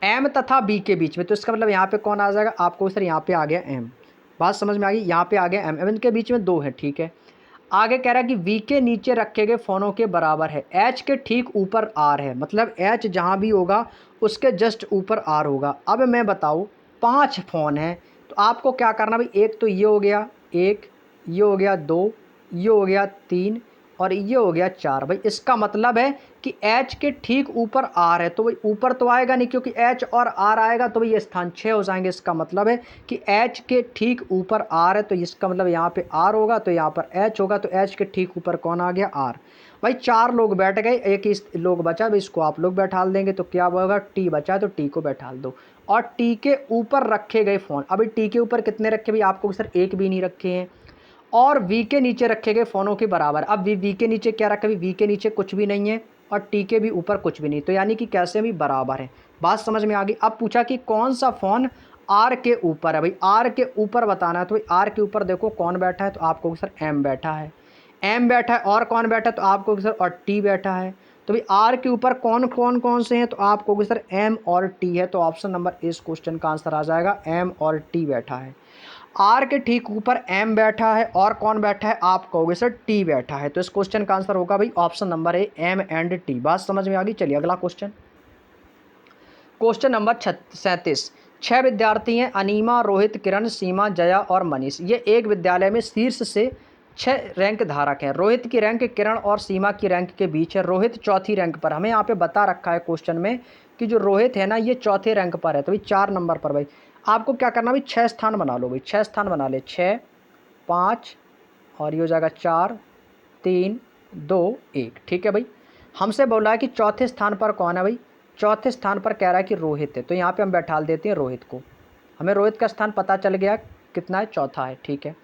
एम तथा बी के बीच में, तो इसका मतलब यहाँ पे कौन आ जाएगा आपको सर, यहाँ पे आ गया एम। बात समझ में आ गई, यहाँ पे आ गया एम, एम के बीच में 2 है, ठीक है। आगे कह रहा है कि वी के नीचे रखे गए फ़ोनों के बराबर है, एच के ठीक ऊपर आर है, मतलब एच जहाँ भी होगा उसके जस्ट ऊपर आर होगा। अब मैं बताऊँ 5 फ़ोन हैं, तो आपको क्या करना भाई, एक तो ये हो गया 1, ये हो गया 2, ये हो गया 3 और ये हो गया 4। भाई इसका मतलब है कि एच के ठीक ऊपर आर है, तो भाई ऊपर तो आएगा नहीं, क्योंकि एच और आर आएगा तो भाई ये स्थान 6 हो जाएंगे। इसका मतलब है कि एच के ठीक ऊपर आर है, तो इसका मतलब यहाँ पे आर होगा तो यहाँ पर एच होगा, तो एच के ठीक ऊपर कौन आ गया, आर। भाई 4 लोग बैठ गए, एक ही लोग बचा, भाई इसको आप लोग बैठाल देंगे तो क्या होगा, टी बचा तो टी को बैठाल दो। और टी के ऊपर रखे गए फ़ोन, अभी टी के ऊपर कितने रखे भाई, आपको सर एक भी नहीं रखे हैं। और वी के नीचे रखे गए फ़ोनों के बराबर। अब वी के नीचे क्या रखा, वी के नीचे कुछ भी नहीं है और टी के भी ऊपर कुछ भी नहीं, तो यानी कि कैसे भी बराबर है। बात समझ में आ गई। अब पूछा कि कौन सा फ़ोन आर के ऊपर है, भाई आर के ऊपर बताना है, तो भाई आर के ऊपर देखो कौन बैठा है, तो आपको सर एम बैठा है, एम बैठा है, और कौन बैठा है तो आपको सर और टी बैठा है। तो भाई आर के ऊपर कौन से हैं, तो आपको सर एम और टी है, तो ऑप्शन नंबर इस क्वेश्चन का आंसर आ जाएगा एम और टी बैठा है। आर के ठीक ऊपर एम बैठा है और कौन बैठा है, आप कहोगे सर टी बैठा है, तो इस क्वेश्चन का आंसर होगा भाई option number A, M and T. बात समझ में आ गई। चलिए अगला क्वेश्चन, क्वेश्चन नंबर 37। 6 विद्यार्थी हैं, अनीमा, रोहित, किरण, सीमा, जया और मनीष। ये एक विद्यालय में शीर्ष से 6 रैंक धारक हैं। रोहित की रैंक किरण और सीमा की रैंक के बीच है। रोहित चौथी रैंक पर, हमें यहाँ पे बता रखा है क्वेश्चन में कि जो रोहित है ना ये चौथे रैंक पर है, तो भाई 4 नंबर पर। भाई आपको क्या करना, भाई 6 स्थान बना लो, भाई 6 स्थान बना ले, 6 5 और ये हो जाएगा 4 3 2 1, ठीक है भाई। हमसे बोला है कि चौथे स्थान पर कौन है, भाई चौथे स्थान पर कह रहा है कि रोहित है, तो यहाँ पे हम बैठाल देते हैं रोहित को। हमें रोहित का स्थान पता चल गया कितना है, चौथा है, ठीक है।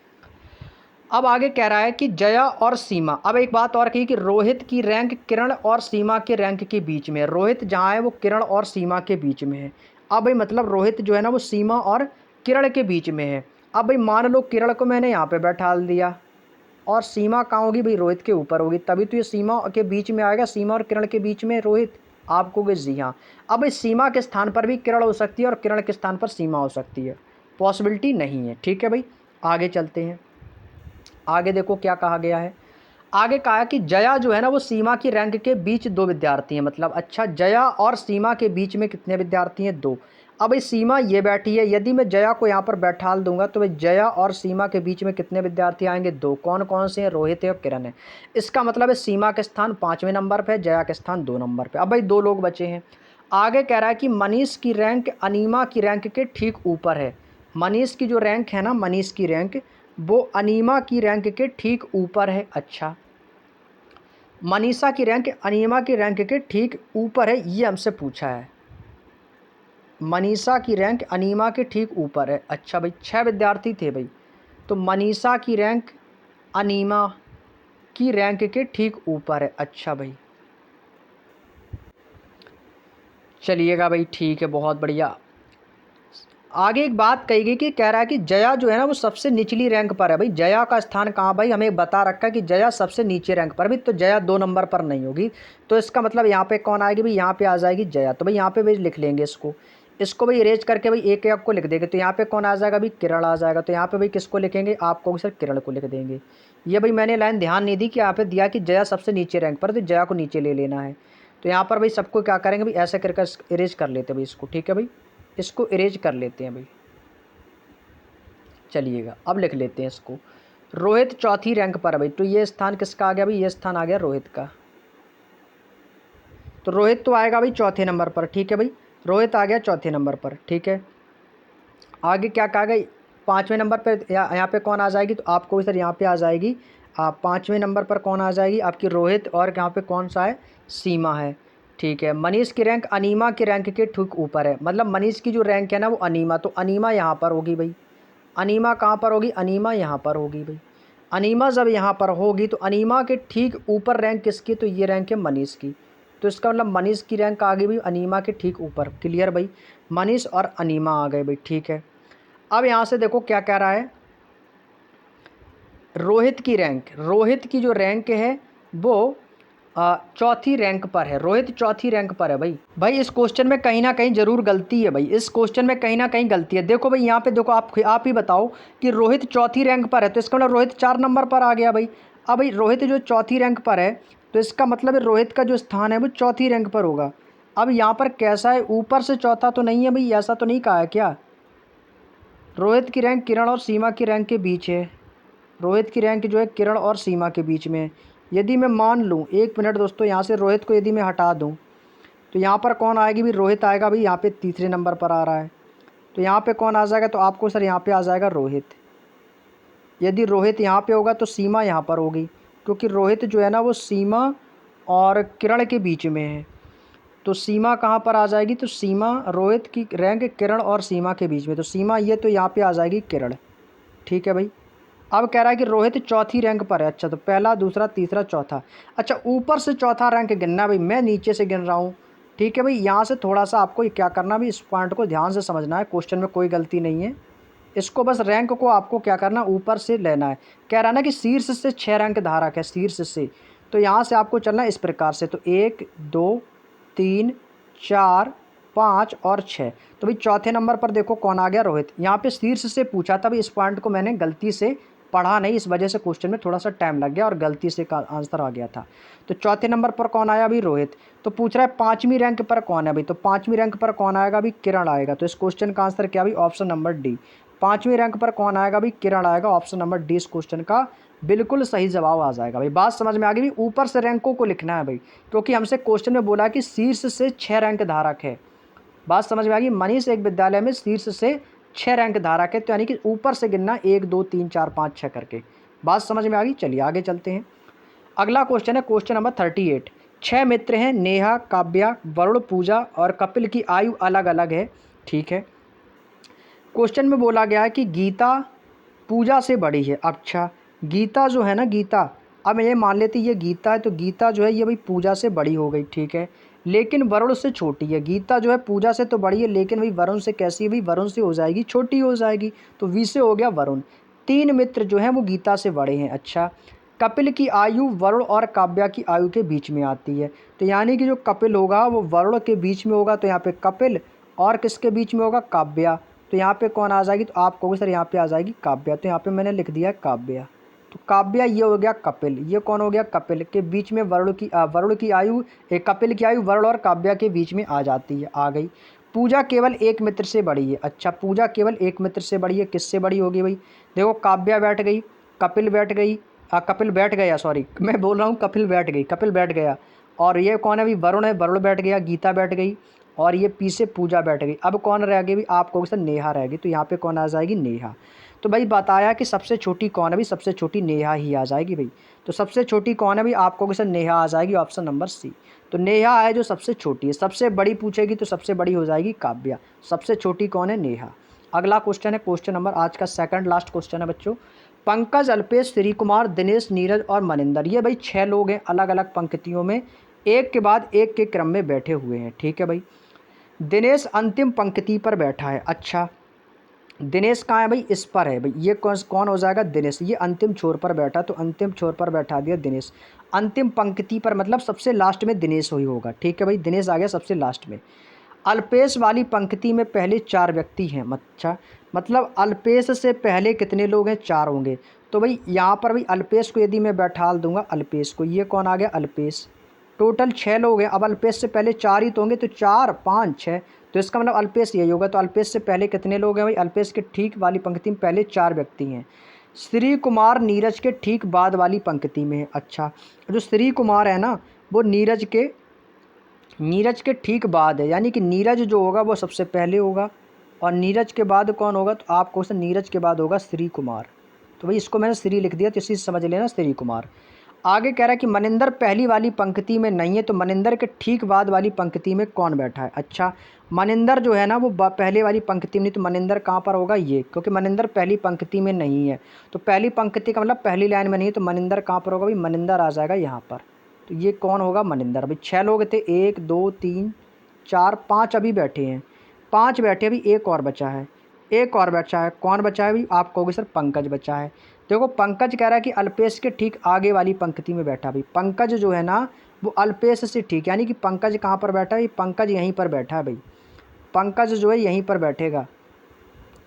अब आगे कह रहा है कि जया और सीमा। अब एक बात और कही कि रोहित की रैंक किरण और सीमा के रैंक के बीच में है। रोहित जहाँ है वो किरण और सीमा के बीच में है। अब भाई मतलब रोहित जो है ना वो सीमा और किरण के बीच में है। अब भाई मान लो किरण को मैंने यहाँ पे बैठाल दिया और सीमा कहाँ होगी, भाई रोहित के ऊपर होगी, तभी तो ये सीमा के बीच में आएगा, सीमा और किरण के बीच में रोहित। आपको कि जी हाँ। अब भाई सीमा के स्थान पर भी किरण हो सकती है और किरण के स्थान पर सीमा हो सकती है, पॉसिबिलिटी नहीं है, ठीक है भाई। आगे चलते हैं, आगे देखो क्या कहा गया है। आगे कहा है कि जया जो है ना वो सीमा की रैंक के बीच 2 विद्यार्थी हैं, मतलब अच्छा जया और सीमा के बीच में कितने विद्यार्थी हैं, 2। अब भाई सीमा ये बैठी है, यदि मैं जया को यहाँ पर बैठाल दूंगा तो भाई जया और सीमा के बीच में कितने विद्यार्थी आएंगे, 2। कौन कौन से हैं, रोहित है और किरण है। इसका मतलब है सीमा के स्थान 5वें नंबर पर है, जया के स्थान 2 नंबर पर। अब भाई 2 लोग बचे हैं। आगे कह रहा है कि मनीष की रैंक अनीमा की रैंक के ठीक ऊपर है। मनीष की जो रैंक है ना, मनीष की रैंक वो अनीमा की रैंक के ठीक ऊपर है। अच्छा, मनीषा की रैंक अनीमा की रैंक के ठीक ऊपर है, ये हमसे पूछा है। मनीषा की रैंक अनीमा के ठीक ऊपर है। अच्छा भाई 6 विद्यार्थी थे भाई, तो मनीषा की रैंक अनीमा की रैंक के ठीक ऊपर है। अच्छा भाई चलिएगा भाई, ठीक है, बहुत बढ़िया। आगे एक बात कही गई कि कह रहा है कि जया जो है ना वो सबसे निचली रैंक पर है। भाई जया का स्थान कहाँ, भाई हमें बता रखा है कि जया सबसे नीचे रैंक पर भी, तो जया 2 नंबर पर नहीं होगी, तो इसका मतलब यहाँ पे कौन आएगी, भाई यहाँ पे आ जाएगी जया। तो भाई यहाँ पे भाई लिख लेंगे इसको भाई इरेज करके भाई एक एक को लिख देंगे, तो यहाँ पे कौन आ जाएगा, भाई किरण आ जाएगा। तो यहाँ पे भाई किसको लिखेंगे, आपको सर किरण को लिख देंगे। ये भाई मैंने लाइन ध्यान नहीं दी कि यहाँ पे दिया कि जया सबसे नीचे रैंक पर, तो जया को नीचे ले लेना है। तो यहाँ पर भाई सबको क्या करेंगे, भाई ऐसे करके इरेज कर लेते हैं भाई इसको, ठीक है भाई, इसको इरेज कर लेते हैं भाई। चलिएगा अब लिख लेते हैं इसको। रोहित चौथी रैंक पर है भाई, तो ये स्थान किसका आ गया, भाई ये स्थान आ गया रोहित का। तो रोहित तो आएगा भाई चौथे नंबर पर, ठीक है भाई, रोहित आ गया चौथे नंबर पर, ठीक है। आगे क्या कहा गया, 5वें नंबर पर यहाँ पे कौन आ जाएगी, तो आपको भी सर यहाँ पे आ जाएगी। 5वें नंबर पर कौन आ जाएगी, आपकी रोहित, और यहाँ पे कौन सा है, सीमा है, ठीक है। मनीष की रैंक अनीमा की रैंक के ठीक ऊपर है, मतलब मनीष की जो रैंक है ना वो अनीमा, तो अनीमा यहाँ पर होगी भाई। अनीमा कहाँ पर होगी, अनीमा यहाँ पर होगी भाई। अनीमा जब यहाँ पर होगी तो अनीमा के ठीक ऊपर रैंक किसकी, तो ये रैंक है मनीष की, तो इसका मतलब मनीष की रैंक आ गई भाई अनीमा के ठीक ऊपर। क्लियर भाई, मनीष और अनीमा आ गए भाई, ठीक है। अब यहाँ से देखो क्या कह रहा है, रोहित की जो रैंक है वो चौथी रैंक पर है। रोहित चौथी रैंक पर है भाई इस क्वेश्चन में कहीं ना कहीं ज़रूर गलती है भाई, इस क्वेश्चन में कहीं ना कहीं गलती है। देखो भाई यहाँ पे देखो, आप ही बताओ कि रोहित चौथी रैंक पर है तो इसका मतलब रोहित 4 नंबर पर आ गया भाई। अब भाई रोहित जो चौथी रैंक पर है तो इसका मतलब है रोहित का जो स्थान है वो चौथी रैंक पर होगा। अब यहाँ पर कैसा है, ऊपर से चौथा तो नहीं है भाई, ऐसा तो नहीं कहा है क्या? रोहित की रैंक किरण और सीमा की रैंक के बीच है। रोहित की रैंक जो है किरण और सीमा के बीच में है। यदि मैं मान लूँ, एक मिनट दोस्तों, यहाँ से रोहित को यदि मैं हटा दूँ तो यहाँ पर कौन आएगी भाई? रोहित आएगा भाई, यहाँ पे तीसरे नंबर पर आ रहा है। तो यहाँ पे कौन आ जाएगा? तो आपको सर यहाँ पे आ जाएगा रोहित। यदि रोहित यहाँ पे होगा तो सीमा यहाँ पर होगी, क्योंकि रोहित जो है ना वो सीमा और किरण के बीच में है। तो सीमा कहाँ पर आ जाएगी? तो सीमा, रोहित की रैंक किरण और सीमा के बीच में, तो सीमा ये तो यहाँ पे आ जाएगी किरण। ठीक है भाई। अब कह रहा है कि रोहित चौथी रैंक पर है। अच्छा, तो पहला, दूसरा, तीसरा, चौथा। अच्छा, ऊपर से चौथा रैंक गिनना भाई, मैं नीचे से गिन रहा हूँ। ठीक है भाई, यहाँ से थोड़ा सा आपको क्या करना भी, इस पॉइंट को ध्यान से समझना है, क्वेश्चन में कोई गलती नहीं है। इसको बस रैंक को आपको क्या करना, ऊपर से लेना है। कह रहा है ना कि शीर्ष से 6 रैंक धारक है, शीर्ष से। तो यहाँ से आपको चलना इस प्रकार से, तो 1 2 3 4 5 और 6। तो भाई चौथे नंबर पर देखो कौन आ गया? रोहित। यहाँ पे शीर्ष से पूछा था भाई, इस पॉइंट को मैंने गलती से पढ़ा नहीं, इस वजह से क्वेश्चन में थोड़ा सा टाइम लग गया और गलती से का आंसर आ गया था। तो चौथे नंबर पर कौन आया अभी? रोहित। तो पूछ रहा है पाँचवीं रैंक पर कौन है भाई? तो पाँचवीं रैंक पर कौन आएगा अभी? किरण आएगा। तो इस क्वेश्चन का आंसर क्या भाई? Option number D. पाँचवीं रैंक पर कौन आएगा भाई? किरण आएगा। ऑप्शन नंबर डी इस क्वेश्चन का बिल्कुल सही जवाब आ जाएगा भाई। बात समझ में आ गई भाई? ऊपर से रैंकों को लिखना है भाई, क्योंकि हमसे क्वेश्चन में बोला कि शीर्ष से 6 रैंक धारक है। बात समझ में आ गई? मनीष एक विद्यालय में शीर्ष से 6 रैंक धारक है, तो यानी कि ऊपर से गिनना 1 2 3 4 5 6 करके। बात समझ में आ गई? चलिए आगे चलते हैं। अगला क्वेश्चन है क्वेश्चन नंबर 38। 6 मित्र हैं, नेहा, काव्या, वरुण, पूजा और कपिल की आयु अलग अलग है। ठीक है। क्वेश्चन में बोला गया है कि गीता पूजा से बड़ी है। अच्छा, गीता जो है ना, गीता, अब ये मान लेते ये गीता है, तो गीता जो है ये भाई पूजा से बड़ी हो गई। ठीक है। लेकिन वरुण से छोटी है। गीता जो है पूजा से तो बड़ी है, लेकिन भाई वरुण से कैसी है भाई? वरुण से हो जाएगी छोटी, हो जाएगी। तो वी से हो गया वरुण। 3 मित्र जो हैं वो गीता से बड़े हैं। अच्छा, कपिल की आयु वरुण और काव्या की आयु के बीच में आती है। तो यानी कि जो कपिल होगा वो वरुण के बीच में होगा, तो यहाँ पे कपिल, और किसके बीच में होगा? काव्या। तो यहाँ पे कौन आ जाएगी? तो आप कहोगे सर यहाँ पे आ जाएगी काव्या, तो यहाँ पे मैंने लिख दिया काव्या। तो काव्या ये हो गया कपिल, ये कौन हो गया? कपिल। के बीच में वरुण की आयु, कपिल की आयु वरुण और काव्या के बीच में आ जाती है, आ गई। पूजा केवल एक मित्र से बड़ी है। अच्छा, पूजा केवल एक मित्र से बड़ी है। किससे बड़ी होगी भाई? देखो, काव्या बैठ गई, कपिल बैठ गई, कपिल बैठ गया, सॉरी मैं बोल रहा हूँ कपिल बैठ गई, कपिल बैठ गया। और ये कौन है भाई? वरुण है, वरुण बैठ गया, गीता बैठ गई, और ये पी से पूजा बैठ गई। अब कौन रह गई भाई? आप कहोगे सर नेहा रह गई, तो यहाँ पे कौन आ जाएगी? नेहा। तो भाई बताया कि सबसे छोटी कौन है भाई? सबसे छोटी नेहा ही आ जाएगी भाई। तो सबसे छोटी कौन है भाई? आप कहोगे सर नेहा आ जाएगी, ऑप्शन नंबर सी। तो नेहा है जो सबसे छोटी है। सबसे बड़ी पूछेगी तो सबसे बड़ी हो जाएगी काव्या, सबसे छोटी कौन है? नेहा। अगला क्वेश्चन है क्वेश्चन नंबर, आज का सेकंड लास्ट क्वेश्चन है बच्चों। पंकज, अल्पेश, श्री कुमार, दिनेश, नीरज और मनिंदर, ये भाई 6 लोग हैं, अलग अलग पंक्तियों में एक के बाद एक के क्रम में बैठे हुए हैं। ठीक है भाई। दिनेश अंतिम पंक्ति पर बैठा है। अच्छा, दिनेश कहाँ है भाई? इस पर है भाई। ये कौन कौन हो जाएगा? दिनेश। ये अंतिम छोर पर बैठा, तो अंतिम छोर पर बैठा दिया दिनेश। अंतिम पंक्ति पर मतलब सबसे लास्ट में दिनेश ही होगा। ठीक है भाई, दिनेश आ गया सबसे लास्ट में। अल्पेश वाली पंक्ति में पहले 4 व्यक्ति हैं। अच्छा, मतलब अल्पेश से पहले कितने लोग हैं? 4 होंगे। तो भाई यहाँ पर भाई अल्पेश को यदि मैं बैठा दूंगा, अल्पेश को, ये कौन आ गया? अल्पेश। टोटल 6 लोग हैं। अब अल्पेश से पहले 4 ही तो होंगे, तो 4 5 6, तो इसका मतलब अल्पेश यही होगा। तो अल्पेश से पहले कितने लोग हैं भाई? अल्पेश के ठीक वाली पंक्ति में पहले 4 व्यक्ति हैं। श्री कुमार नीरज के ठीक बाद वाली पंक्ति में है। अच्छा, जो श्री कुमार है ना वो नीरज के ठीक बाद है, यानी कि नीरज जो होगा वो सबसे पहले होगा, और नीरज के बाद कौन होगा? तो आप क्वेश्चन, नीरज के बाद होगा श्री कुमार। तो भाई इसको मैंने श्री लिख दिया, तो इसी से समझ लेना श्री कुमार। आगे कह रहा है कि मनिंदर पहली वाली पंक्ति में नहीं है, तो मनिंदर के ठीक बाद वाली पंक्ति में कौन बैठा है? अच्छा, मनिंदर जो है ना वो पहले वाली पंक्ति में नहीं, तो मनिंदर कहाँ पर होगा? ये, क्योंकि मनिंदर पहली पंक्ति में नहीं है, तो पहली पंक्ति का मतलब पहली लाइन में नहीं है, तो मनिंदर कहाँ पर होगा भाई? मनिंदर आ जाएगा यहाँ पर। तो ये कौन होगा? मनिंदर। भाई 6 लोग थे, 1 2 3 4 5 अभी बैठे हैं, 5 बैठे, अभी एक और बचा है। एक और बचा है, कौन बचा है भाई? आप कहोगे सर पंकज बचा है। देखो पंकज कह रहा है कि अल्पेश के ठीक आगे वाली पंक्ति में बैठा। भाई पंकज जो है ना वो अल्पेश से ठीक, यानी कि पंकज कहाँ पर बैठा है? पंकज यहीं पर बैठा है भाई, पंकज जो है यहीं पर बैठेगा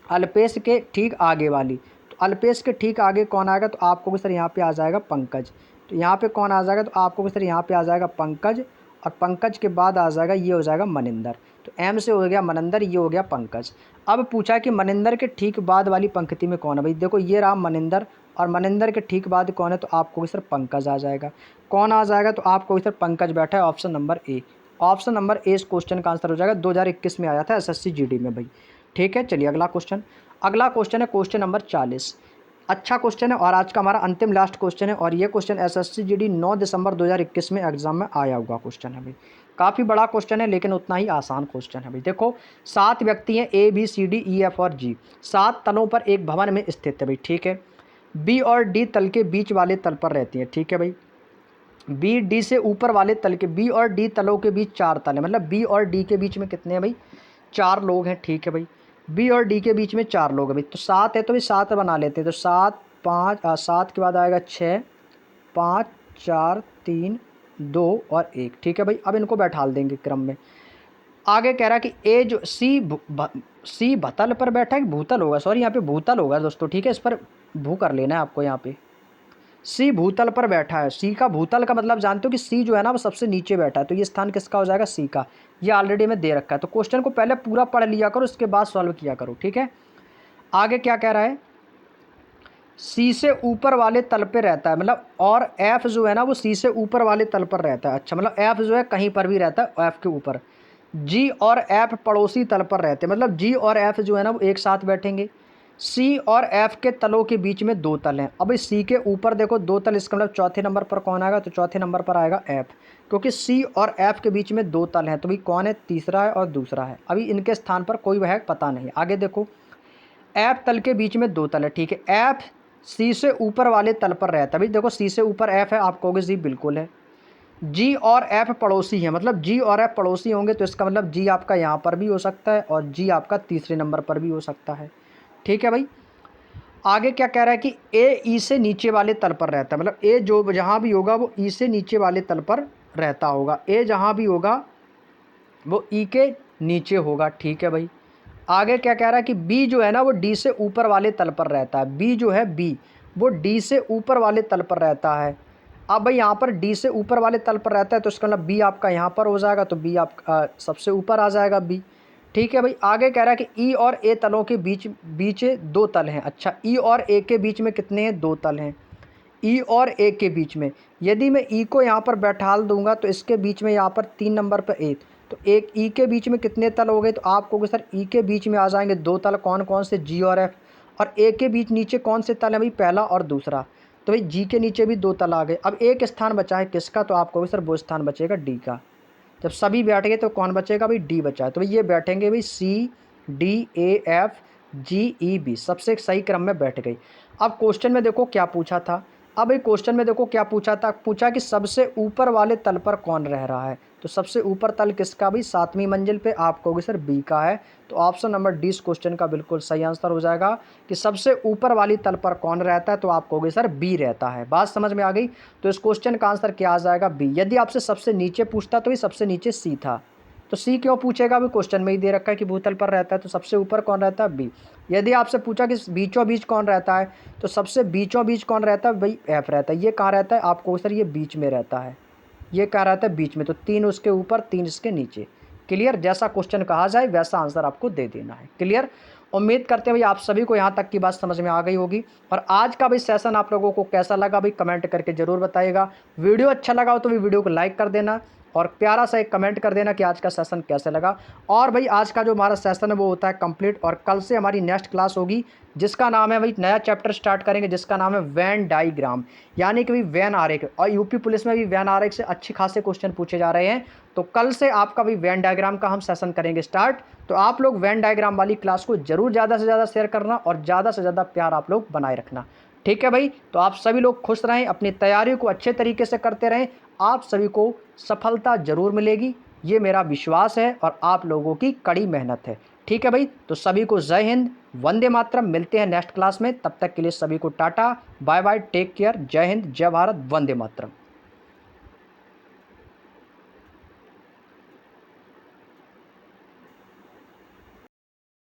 अल्पेश के ठीक आगे वाली। तो अल्पेश के ठीक आगे कौन आएगा? तो आपको भी सर यहाँ पे आ जाएगा पंकज। तो यहाँ पे कौन आ जाएगा? तो आपको भी सर यहाँ पे आ जाएगा पंकज, और पंकज के बाद आ जाएगा, ये हो जाएगा मनिंदर। तो एम से हो गया मनिंदर, ये हो गया पंकज। अब पूछा कि मनिंदर के ठीक बाद वाली पंक्ति में कौन है? भाई देखो ये रहा मनिंदर, और मनिंदर के ठीक बाद कौन है? तो आपको भी सर पंकज आ जाएगा। कौन आ जाएगा? तो आपको भी सर पंकज बैठा है, ऑप्शन नंबर ए। ऑप्शन नंबर ए इस क्वेश्चन का आंसर हो जाएगा। 2021 में आया था एसएससी जीडी में भाई। ठीक है, चलिए अगला क्वेश्चन। अगला क्वेश्चन है क्वेश्चन नंबर 40। अच्छा क्वेश्चन है और आज का हमारा अंतिम लास्ट क्वेश्चन है, और ये क्वेश्चन एसएससी जीडी 9 दिसंबर 2021 में एग्जाम में आया हुआ क्वेश्चन है भाई। काफ़ी बड़ा क्वेश्चन है लेकिन उतना ही आसान क्वेश्चन है भाई। देखो 7 व्यक्ति हैं A B C D E F और जी, 7 तलों पर एक भवन में स्थित है भाई। ठीक है, बी और डी तल के बीच वाले तल पर रहती है। ठीक है भाई, बी डी से ऊपर वाले तल के, बी और डी तलों के बीच 4 तल है, मतलब बी और डी के बीच में कितने हैं भाई? 4 लोग हैं। ठीक है भाई, बी और डी के बीच में 4 लोग हैं भाई। तो 7 है तो भाई 7 बना लेते हैं। तो 7 5 7 के बाद आएगा 6 5 4 3 2 और 1। ठीक है भाई, अब इनको बैठाल देंगे क्रम में। आगे कह रहा है कि ए जो सी भतल पर बैठा है, भूतल होगा, सॉरी यहाँ पे भूतल होगा दोस्तों। ठीक है, इस पर भू कर लेना है आपको। यहाँ पे सी भूतल पर बैठा है। सी का भूतल का मतलब जानते हो कि सी जो है ना वो सबसे नीचे बैठा है, तो ये स्थान किसका हो जाएगा? सी का। ये ऑलरेडी में दे रखा है, तो क्वेश्चन को पहले पूरा पढ़ लिया करो, उसके बाद सॉल्व किया करो। ठीक है, आगे क्या कह रहा है? सी से ऊपर वाले तल पे रहता है, मतलब और एफ जो है ना वो सी से ऊपर वाले तल पर रहता है। अच्छा, मतलब एफ जो है कहीं पर भी रहता है एफ के ऊपर। जी और एफ पड़ोसी तल पर रहते हैं, मतलब जी और एफ जो है ना वो एक साथ बैठेंगे। सी और एफ के तलों के बीच में 2 तल हैं। अब सी के ऊपर देखो 2 तल, इसका मतलब चौथे नंबर पर कौन आएगा? तो चौथे नंबर पर आएगा एफ, क्योंकि सी और एफ के बीच में 2 तल हैं। तो भाई कौन है? तीसरा है और दूसरा है। अभी इनके स्थान पर कोई वह है पता नहीं। आगे देखो, एफ तल के बीच में 2 तल है। ठीक है, एफ सी से ऊपर वाले तल पर रहता है। भाई देखो सी से ऊपर एफ है, आप कहोगे जी बिल्कुल है। जी और एफ पड़ोसी हैं, मतलब जी और एफ पड़ोसी होंगे, तो इसका मतलब जी आपका यहाँ पर भी हो सकता है और जी आपका तीसरे नंबर पर भी हो सकता है। ठीक है भाई, आगे क्या कह रहा है कि ए ई से नीचे वाले तल पर रहता है, मतलब ए जो जहाँ भी होगा वो ई से नीचे वाले तल पर रहता होगा। ए जहाँ भी होगा वो ई के नीचे होगा। ठीक है भाई, आगे क्या कह रहा है कि बी जो है ना वो डी से ऊपर वाले तल पर रहता है। बी जो है बी वो डी से ऊपर वाले तल पर रहता है। अब भाई यहाँ पर डी से ऊपर वाले तल पर रहता है, तो इसका मतलब बी आपका यहाँ पर हो जाएगा, तो बी आपका सबसे ऊपर आ जाएगा बी। ठीक है भाई, आगे कह रहा है कि ई और ए तलों के बीच 2 तल हैं। अच्छा, ई और ए के बीच में कितने हैं? 2 तल हैं। ई और ए के बीच में, यदि मैं ई को यहाँ पर बैठाल दूंगा तो इसके बीच में यहाँ पर 3 नंबर पर ए, तो एक ई के बीच में कितने तल हो गए? तो आप कहोगे सर ई के बीच में आ जाएंगे 2 तल। कौन कौन से? जी और एफ। और ए के बीच नीचे कौन से तल है भाई? पहला और दूसरा। तो भाई जी के नीचे भी 2 तल आ गए। अब एक स्थान बचा है किसका? तो आप कहोगे सर वो स्थान बचेगा डी का। जब सभी बैठ गए तो कौन बचेगा भाई? डी बचा है। तो भाई ये बैठेंगे भाई C D A F G E B, सबसे सही क्रम में बैठ गई। अब क्वेश्चन में देखो क्या पूछा था। अब ये क्वेश्चन में देखो क्या पूछा था, पूछा कि सबसे ऊपर वाले तल पर कौन रह रहा है। तो सबसे ऊपर तल किसका भाई? 7वीं मंजिल पे। आप कहोगे सर बी का है, तो ऑप्शन नंबर डी इस क्वेश्चन का बिल्कुल सही आंसर हो जाएगा कि सबसे ऊपर वाली तल पर कौन रहता है। तो आप कहोगे सर बी रहता है। बात समझ में आ गई? तो इस क्वेश्चन का आंसर क्या आ जाएगा? बी। यदि आपसे सबसे नीचे पूछता तो ये सबसे नीचे सी था, तो सी क्यों पूछेगा? अभी क्वेश्चन में ही दे रखा है कि भूतल पर रहता है, तो सबसे ऊपर कौन रहता है? बी। यदि आपसे पूछा कि बीचों बीच कौन रहता है, तो सबसे बीचों बीच कौन रहता है भाई? एफ रहता है। ये कहाँ रहता है? आपको सर ये बीच में रहता है। ये कहाँ रहता है? बीच में। तो 3 उसके ऊपर 3 इसके नीचे। क्लियर? जैसा क्वेश्चन कहा जाए वैसा आंसर आपको दे देना है। क्लियर? उम्मीद करते हैं भाई आप सभी को यहाँ तक की बात समझ में आ गई होगी। और आज का भाई सेशन आप लोगों को कैसा लगा भाई कमेंट करके ज़रूर बताइएगा। वीडियो अच्छा लगा हो तो भी वीडियो को लाइक कर देना और प्यारा सा एक कमेंट कर देना कि आज का सेशन कैसे लगा। और भाई आज का जो हमारा सेशन है वो होता है कंप्लीट, और कल से हमारी नेक्स्ट क्लास होगी जिसका नाम है भाई, नया चैप्टर स्टार्ट करेंगे जिसका नाम है वैन डायग्राम, यानी कि भाई वैन आरेख। और यूपी पुलिस में भी वैन आरेख से अच्छे खासे क्वेश्चन पूछे जा रहे हैं। तो कल से आपका भाई वैन डायग्राम का हम सेशन करेंगे स्टार्ट। तो आप लोग वैन डायग्राम वाली क्लास को जरूर ज़्यादा से ज़्यादा शेयर करना और ज़्यादा से ज़्यादा प्यार आप लोग बनाए रखना। ठीक है भाई, तो आप सभी लोग खुश रहें, अपनी तैयारी को अच्छे तरीके से करते रहें। आप सभी को सफलता जरूर मिलेगी, ये मेरा विश्वास है और आप लोगों की कड़ी मेहनत है। ठीक है भाई, तो सभी को जय हिंद, वंदे मातरम। मिलते हैं नेक्स्ट क्लास में, तब तक के लिए सभी को tata bye bye, take care, जय हिंद, जय भारत, वंदे मातरम।